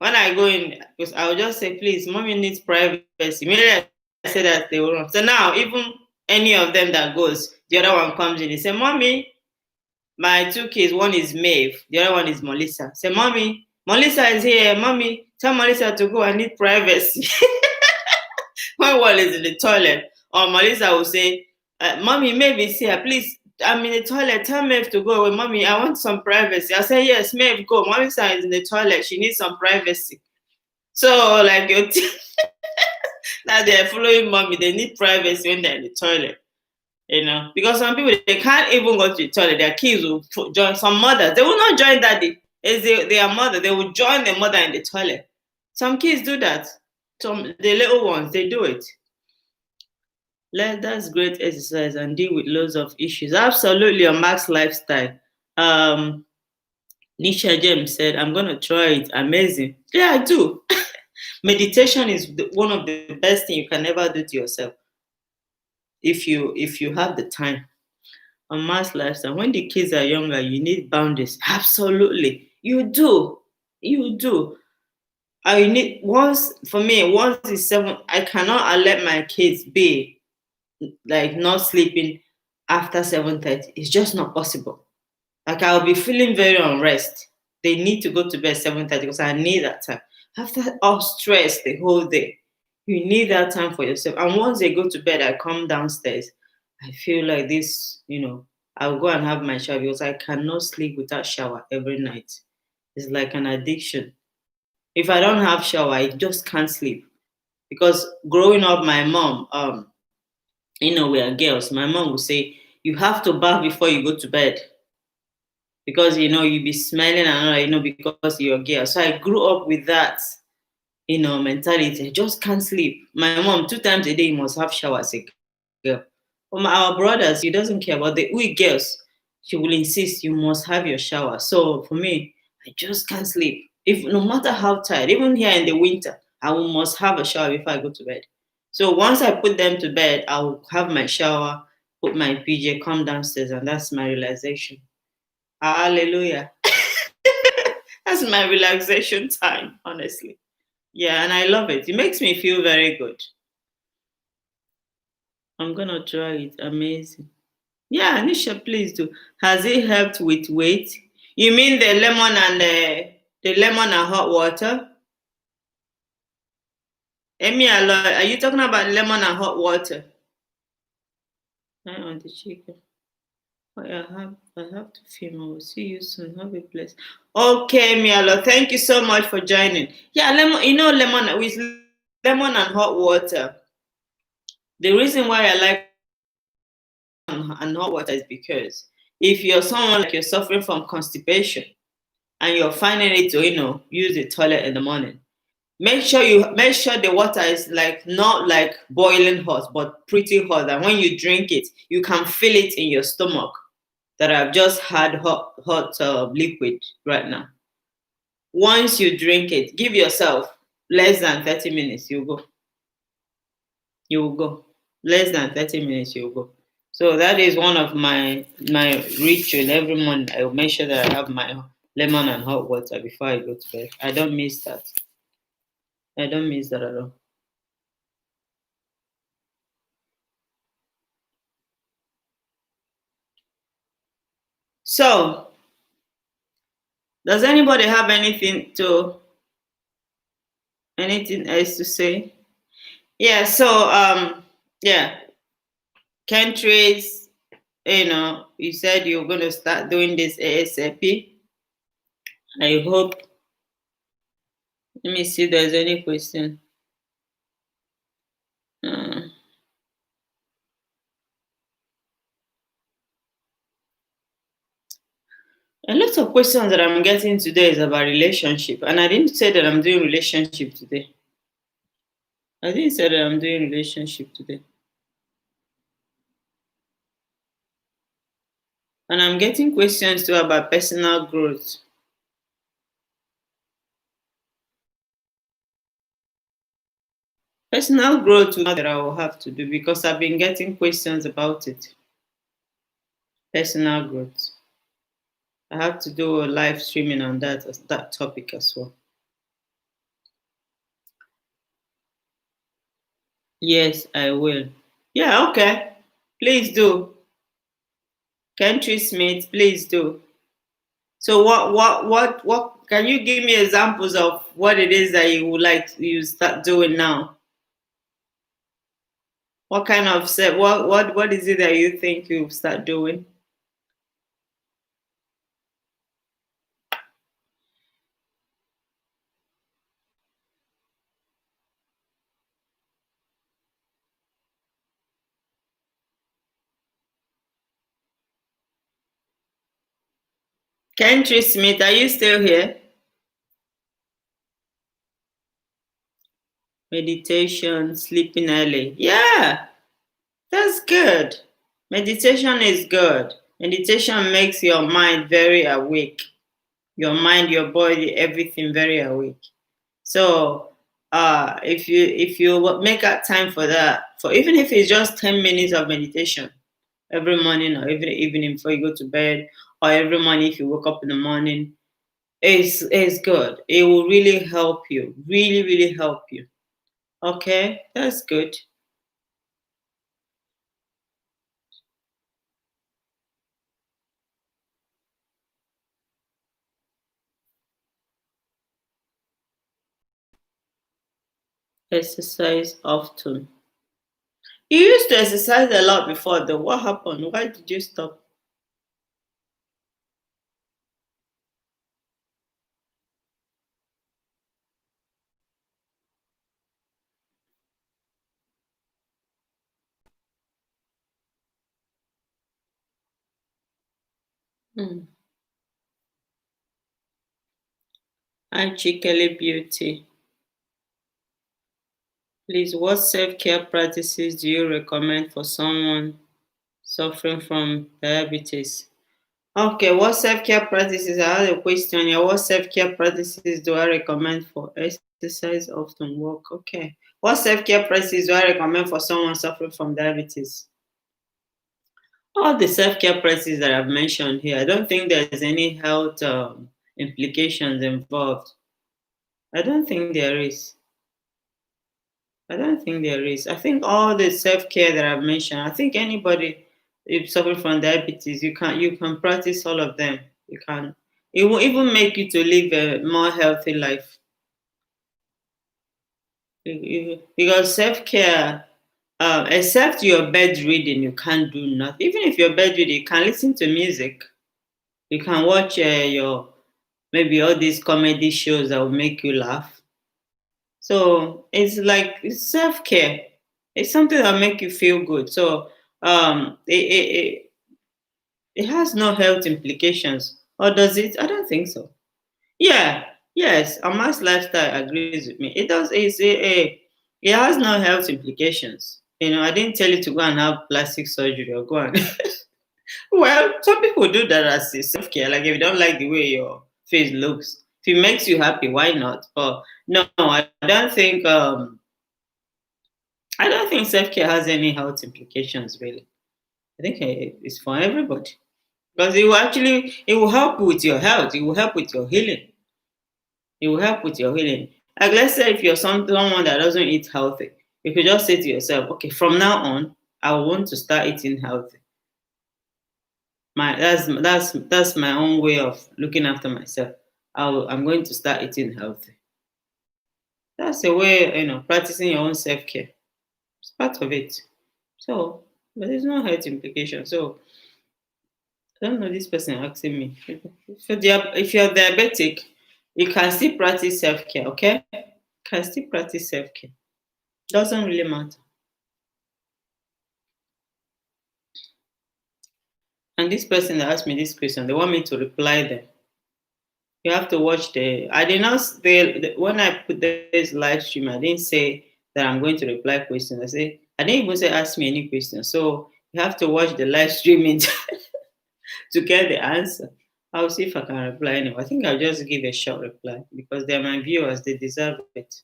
when I go in, because I'll just say, please, mommy needs privacy. Immediately I say that they will run. So now, even any of them that goes, the other one comes in, they say, mommy, my 2 kids, one is Maeve, the other one is Melissa. Say, mommy, Melissa is here. Mommy, tell Melissa to go. I need privacy. When one is in the toilet, or Melissa will say, mommy, Maeve is here. Please, I'm in the toilet. Tell Maeve to go away. Mommy, I want some privacy. I say, yes, Maeve, go. Melissa is in the toilet. She needs some privacy. So, like, now they're following mommy. They need privacy when they're in the toilet. Because some people, they can't even go to the toilet. Their kids will join. Some mothers, they will not join daddy. It's their mother. They will join the mother in the toilet. Some kids do that. The little ones, they do it. That's great exercise and deal with loads of issues. Absolutely, a Max Lifestyle. Nisha James said, I'm going to try it. Amazing. Yeah, I do. Meditation is one of the best things you can ever do to yourself if you have the time. On Mass Lifestyle, when the kids are younger, you need boundaries. Absolutely. You do. You do. I need once it's 7, I cannot let my kids be like not sleeping after 7:30. It's just not possible. Like I'll be feeling very unrest. They need to go to bed 7:30 because I need that time. After all stress the whole day, you need that time for yourself. And once they go to bed, I come downstairs. I feel like this, I'll go and have my shower because I cannot sleep without shower every night. It's like an addiction. If I don't have shower, I just can't sleep. Because growing up, my mom, we are girls. My mom would say, "You have to bath before you go to bed because you be smelling and all, because you're a girl." So I grew up with that, mentality. I just can't sleep. My mom, 2 times a day, you must have shower as a girl. For our brothers, she doesn't care. But we girls, she will insist you must have your shower. So for me, I just can't sleep. If no matter how tired, even here in the winter, I must have a shower before I go to bed. So once I put them to bed, I'll have my shower, put my PJ, come downstairs, and that's my realization. Hallelujah. That's my relaxation time, honestly. Yeah, and I love it. It makes me feel very good. I'm gonna try it. Amazing. Yeah, Anisha, please do. Has it helped with weight? You mean the lemon and hot water? Amy, are you talking about lemon and hot water? I on the chicken. Oh, I have to film. I will see you soon. Have a blessed. Okay, Mialo, thank you so much for joining. Yeah, lemon with lemon and hot water. The reason why I like and hot water is because if you're someone like you're suffering from constipation and you're finding it to use the toilet in the morning, make sure the water is like not like boiling hot but pretty hot, and when you drink it you can feel it in your stomach that I've just had hot liquid right now. Once you drink it, give yourself less than 30 minutes, you will go less than 30 minutes, you'll go. So that is one of my ritual. Every morning I will make sure that I have my lemon and hot water before I go to bed. I don't miss that at all. So does anybody have anything else to say? Yeah, so yeah, countries, you said you're gonna start doing this ASAP. I hope. Let me see if there's any question. Uh, a lot of questions that I'm getting today is about relationship, and I didn't say that I'm doing relationship today. I didn't say that I'm doing relationship today, and I'm getting questions too about personal growth. Personal growth is not that I will have to do because I've been getting questions about it. Personal growth. I have to do a live streaming on that topic as well. Yes, I will. Yeah, okay. Please do. Country Smith, please do. So what can you give me examples of what it is that you would like you start doing now? What kind of set what is it that you think you start doing? Country Smith, are you still here? Meditation, sleeping early. Yeah, that's good. Meditation is good. Meditation makes your mind very awake. Your mind, your body, everything very awake. So if you make out time for that, for even if it's just 10 minutes of meditation every morning or every evening before you go to bed, or every morning if you wake up in the morning, it's good. It will really help you. Really, really help you. Okay, that's good. Exercise often. You used to exercise a lot before though. What happened? Why did you stop? Hmm. Hi, Chikelly Beauty. Please, what self-care practices do you recommend for someone suffering from diabetes? Okay, what self-care practices? I had a question here. What self-care practices do I recommend for exercise often work? Okay. What self-care practices do I recommend for someone suffering from diabetes? All the self-care practices that I've mentioned here, I don't think there's any health implications involved. I don't think there is. I don't think there is. I think all the self-care that I've mentioned, I think anybody if suffering from diabetes, you can practice all of them. You can. It will even make you to live a more healthy life. Because self-care, except you're bedridden, you can't do nothing. Even if you're bedridden, you can listen to music. You can watch your maybe all these comedy shows that will make you laugh. So it's like it's self-care. It's something that make you feel good. So it has no health implications. Or does it? I don't think so. Yeah, yes, a mass lifestyle agrees with me. It does. It has no health implications. I didn't tell you to go and have plastic surgery or go and. Well, some people do that as a self care. Like if you don't like the way your face looks, if it makes you happy, why not? But no, I don't think. I don't think self care has any health implications. Really, I think it's for everybody because it will help with your health. It will help with your healing. It will help with your healing. Like let's say if you're someone that doesn't eat healthy, you could just say to yourself, okay, from now on, I want to start eating healthy. That's my own way of looking after myself. I'm going to start eating healthy. That's a way, practicing your own self-care. It's part of it. So, but there's no health implication. So I don't know this person asking me. If you're diabetic, you can still practice self-care, okay? You can still practice self-care. Doesn't really matter. And this person that asked me this question, they want me to reply them. You have to watch I did not when I put this live stream, I didn't say that I'm going to reply questions. I didn't even say ask me any questions. So you have to watch the live streaming to get the answer. I'll see if I can reply anyway. I think I'll just give a short reply because they're my viewers, they deserve it.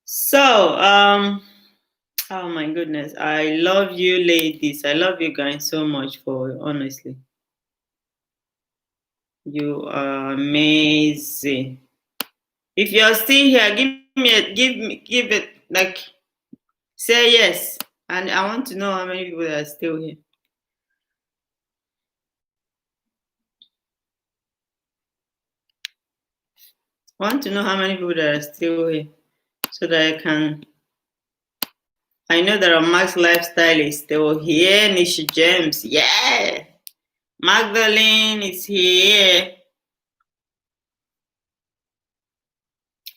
So, oh my goodness, I love you ladies. I love you guys so much for honestly. You are amazing. If you're still here, give it like say yes. And I want to know how many people are still here. I want to know how many people that are still here so that I know that our Max Lifestyle is still here. Nisha James, yeah. Magdalene is here.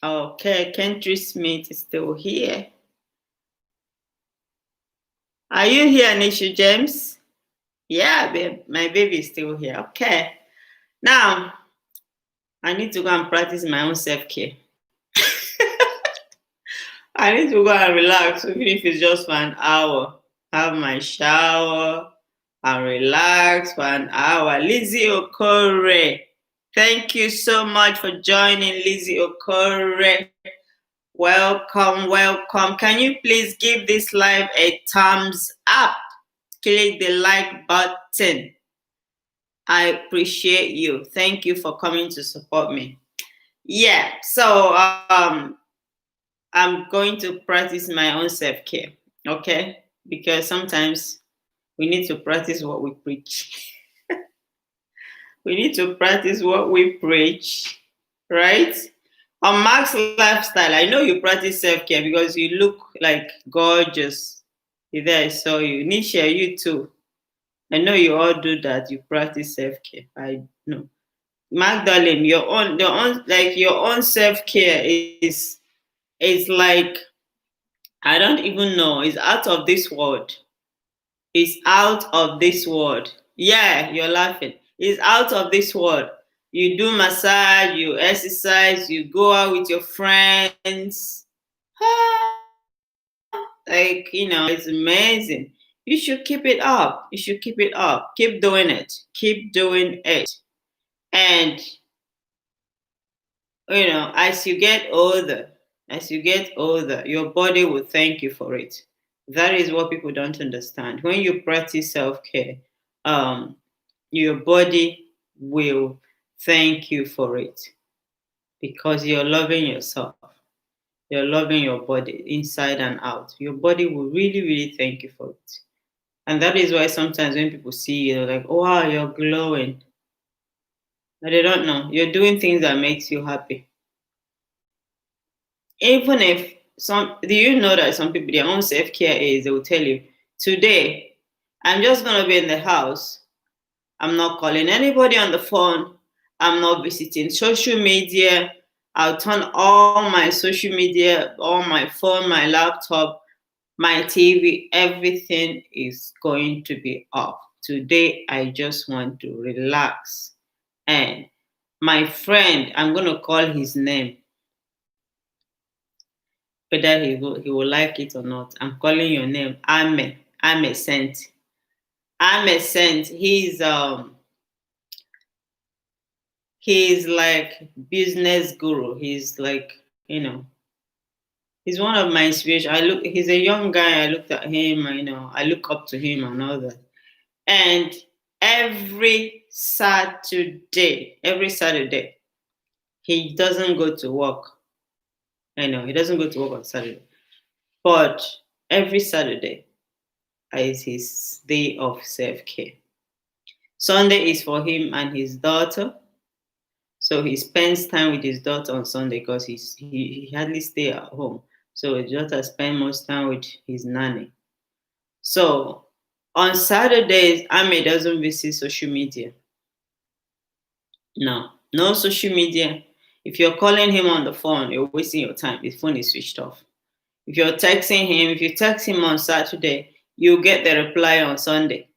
Okay, Kentry Smith is still here. Are you here, Nisha James? Yeah, babe, my baby is still here. Okay. Now, I need to go and practice my own self-care. I need to go and relax, even if it's just for an hour. Have my shower and relax for an hour. Lizzie Okore, thank you so much for joining, Lizzie Okore. Welcome, welcome. Can you please give this live a thumbs up? Click the like button. I appreciate you. Thank you for coming to support me. Yeah, so I'm going to practice my own self-care, okay? Because sometimes we need to practice what we preach. We need to practice what we preach, right? On Mark's Lifestyle, I know you practice self-care because you look like gorgeous. There I saw you. Nisha, you too. I know you all do that. You practice self-care. I know. Magdalene, your own self-care is like I don't even know. It's out of this world. It's out of this world. Yeah, you're laughing. It's out of this world. You do massage, you exercise, you go out with your friends. Like, it's amazing. You should keep it up. You should keep it up. Keep doing it. Keep doing it. And, as you get older, your body will thank you for it. That is what people don't understand. When you practice self care, um, your body will thank you for it because you're loving yourself. You're loving your body inside and out. Your body will really, really thank you for it. And that is why sometimes when people see you, they're like, oh, wow, you're glowing. But they don't know. You're doing things that makes you happy. Even if do you know that some people, their own self-care is, they will tell you, today, I'm just going to be in the house. I'm not calling anybody on the phone. I'm not visiting social media. I'll turn all my social media, all my phone, my laptop, my TV, everything is going to be off. Today, I just want to relax. And my friend, I'm going to call his name, whether he will like it or not. I'm calling your name, Ame. Ame Sent. Ame Sent. He's like business guru. He's like, he's one of my inspiration. He's a young guy. I looked at him, I look up to him and all that. And every Saturday, he doesn't go to work. I know he doesn't go to work on Saturday. But every Saturday is his day of self-care. Sunday is for him and his daughter. So he spends time with his daughter on Sunday because he hardly stay at home. So his daughter spends most time with his nanny. So on Saturdays, Ame doesn't visit social media. No social media. If you're calling him on the phone, you're wasting your time. His phone is switched off. If you're texting him, if you text him on Saturday, you get the reply on Sunday.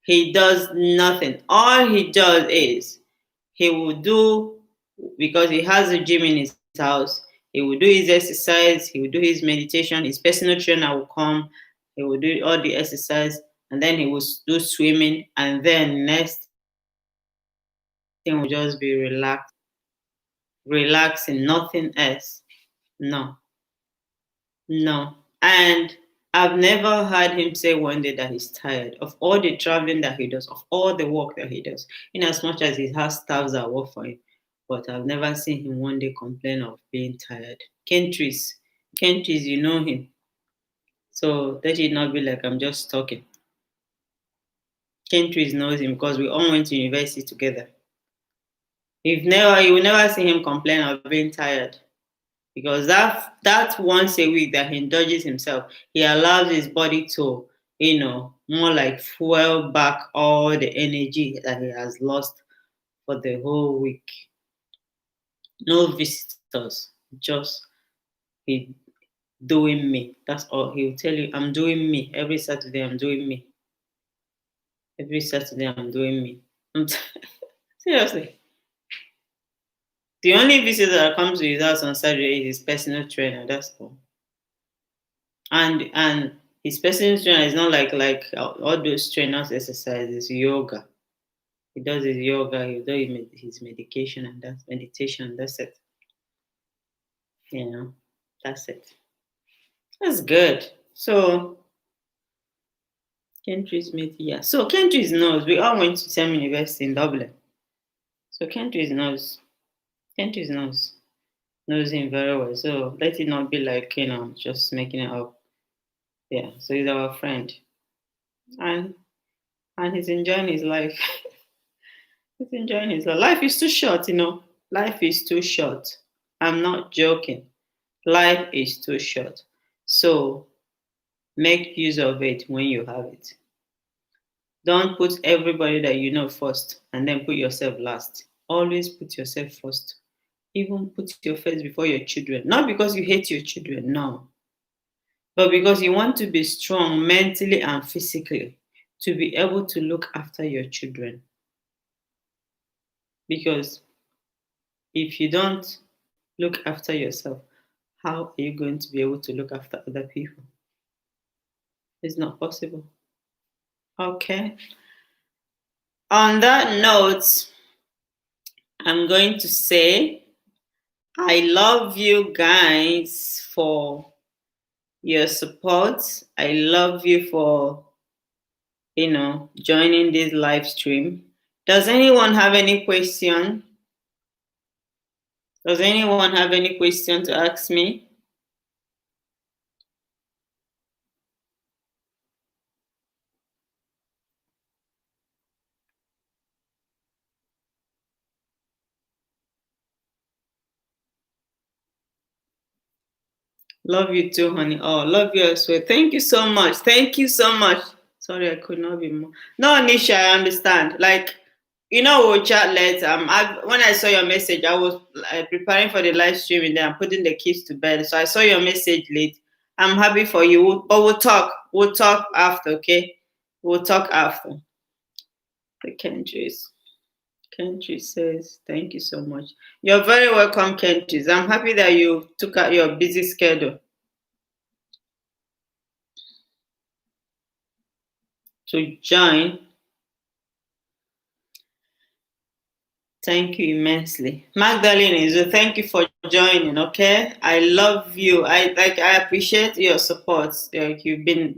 He does nothing. All he does is he will do, because he has a gym in his house, he will do his exercise, he will do his meditation, his personal trainer will come, he will do all the exercise, and then he will do swimming, and then next thing will just be relaxing, nothing else. No. And I've never heard him say one day that he's tired of all the traveling that he does, of all the work that he does, in as much as he has staffs that work for him. But I've never seen him one day complain of being tired. Kentris, you know him. So that should not be like I'm just talking. Kentris knows him because we all went to university together. You will never see him complain of being tired. Because that once a week that he indulges himself, he allows his body to, more like fuel back all the energy that he has lost for the whole week. No visitors, just he doing me. That's all. He'll tell you, I'm doing me. Every Saturday, I'm doing me. Every Saturday, I'm doing me. Seriously. The only visitor that comes to his house on Saturday is his personal trainer. That's all. And his personal trainer is not like all those trainers exercises, yoga. He does his yoga, he does his medication, and that's meditation. That's it. That's it. That's good. So Kentry's made, yeah. So Kentry's knows. We all went to same university in Dublin. So Kentry's knows him very well. So let it not be like, just making it up. Yeah. So he's our friend. And he's enjoying his life. He's enjoying his life. Life is too short, Life is too short. I'm not joking. Life is too short. So make use of it when you have it. Don't put everybody that you know first and then put yourself last. Always put yourself first. Even put your first before your children. Not because you hate your children, no. But because you want to be strong mentally and physically. to be able to look after your children. Because if you don't look after yourself, how are you going to be able to look after other people? It's not possible. Okay. On that note, I'm going to say I love you guys for your support. I love you for, joining this live stream. Does anyone have any question? Does anyone have any question to ask me? Love you too, honey. Oh, love you as well. Thank you so much. Thank you so much. Sorry, I could not be more. No, Nisha, I understand. Like, we'll chat later. When I saw your message, I was preparing for the live stream and then I'm putting the kids to bed. So I saw your message late. I'm happy for you, but we'll talk. We'll talk after, okay? We'll talk after. The Kentry says, thank you so much. You're very welcome, Kentry. I'm happy that you took out your busy schedule to join. Thank you immensely. Magdalene Izu, thank you for joining, okay? I love you. I appreciate your support. Like you've been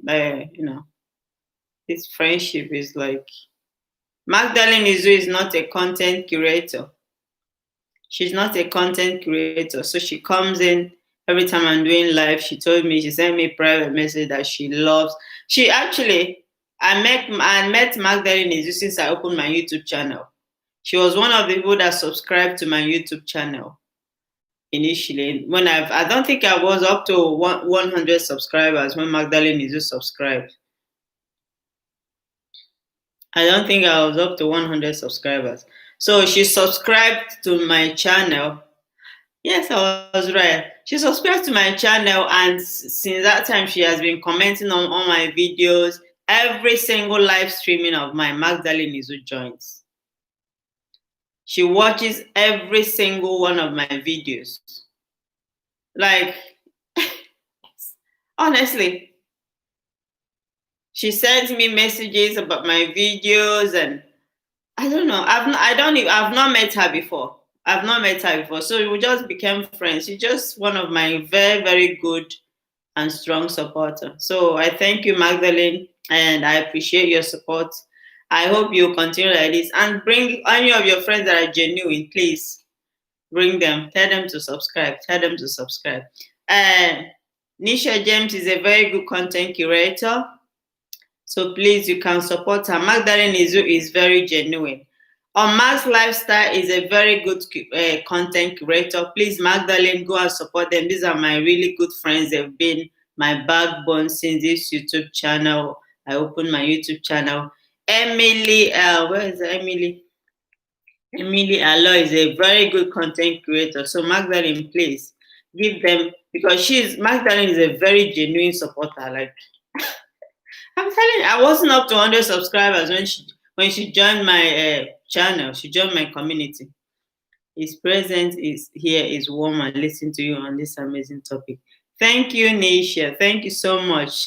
this friendship is like Magdalene Izu is not a content curator. She's not a content creator. So she comes in every time I'm doing live. She told me, she sent me a private message that she loves. She actually, I met Magdalene Izu since I opened my YouTube channel. She was one of the people that subscribed to my YouTube channel initially. I don't think I was up to 100 subscribers when Magdalene Izu subscribed. I don't think I was up to 100 subscribers. So she subscribed to my channel. Yes, I was right. She subscribed to my channel, and since that time, she has been commenting on all my videos. Every single live streaming of my Magdalene Izu joins. She watches every single one of my videos. Like, honestly, she sends me messages about my videos, and I don't know. I've not met her before. I've not met her before, so we just became friends. She's just one of my very, very good and strong supporter. So I thank you, Magdalene, and I appreciate your support. I hope you continue like this and bring any of your friends that are genuine, please. Bring them. Tell them to subscribe. Tell them to subscribe. And Nisha James is a very good content curator. So please, you can support her. Magdalene Izu is very genuine. Max Lifestyle is a very good content curator. Please, Magdalene, go and support them. These are my really good friends. They've been my backbone since this YouTube channel. I opened my YouTube channel. Emily, where is Emily? Emily Allo is a very good content creator. So Magdalene, please give them, because Magdalene is a very genuine supporter. Like, I'm telling you, I wasn't up to 100 subscribers when she joined my channel. She joined my community. His presence is here, is warm, and listen to you on this amazing topic. Thank you, Nisha. Thank you so much.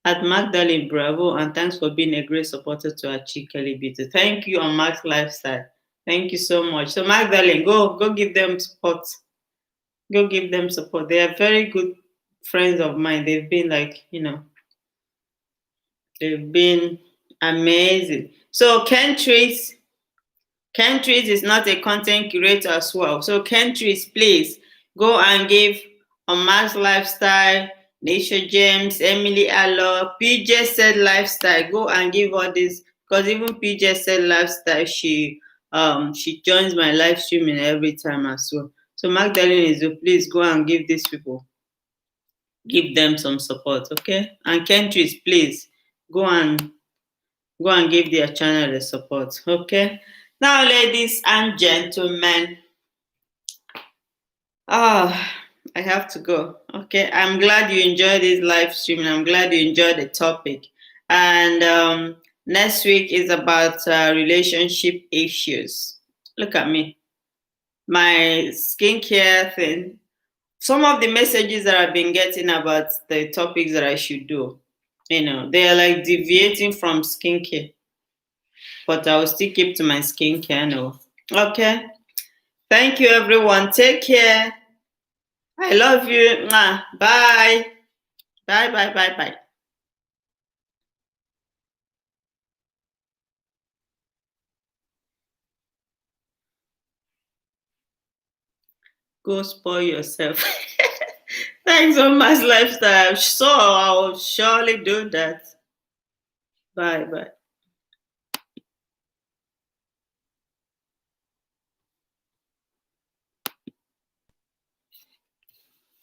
At Magdalene, bravo, and thanks for being a great supporter to our Chikelly Beauty. Thank you on Max Lifestyle. Thank you so much. So Magdalene, go give them support. Go give them support. They are very good friends of mine. They've been they've been amazing. So Kentris is not a content curator as well. So Kentris, please go and give on Max Lifestyle, Nisha James, Emily Allo, PJ said Lifestyle. Go and give all this, because even PJ said Lifestyle, she joins my live streaming every time as well. So Magdalene please go and give these people, give them some support, okay? And Kentris, please go and give their channel the support, okay? Now, ladies and gentlemen, I have to go. Okay, I'm glad you enjoyed this live stream. I'm glad you enjoyed the topic. And next week is about relationship issues. Look at me, my skincare thing. Some of the messages that I've been getting about the topics that I should do, they are like deviating from skincare, but I will still keep to my skincare. No, okay. Thank you, everyone. Take care. I love you. Mwah. Bye. Bye. Bye. Bye. Bye. Go spoil yourself. Thanks so much, lifestyle. So I will surely do that. Bye. Bye.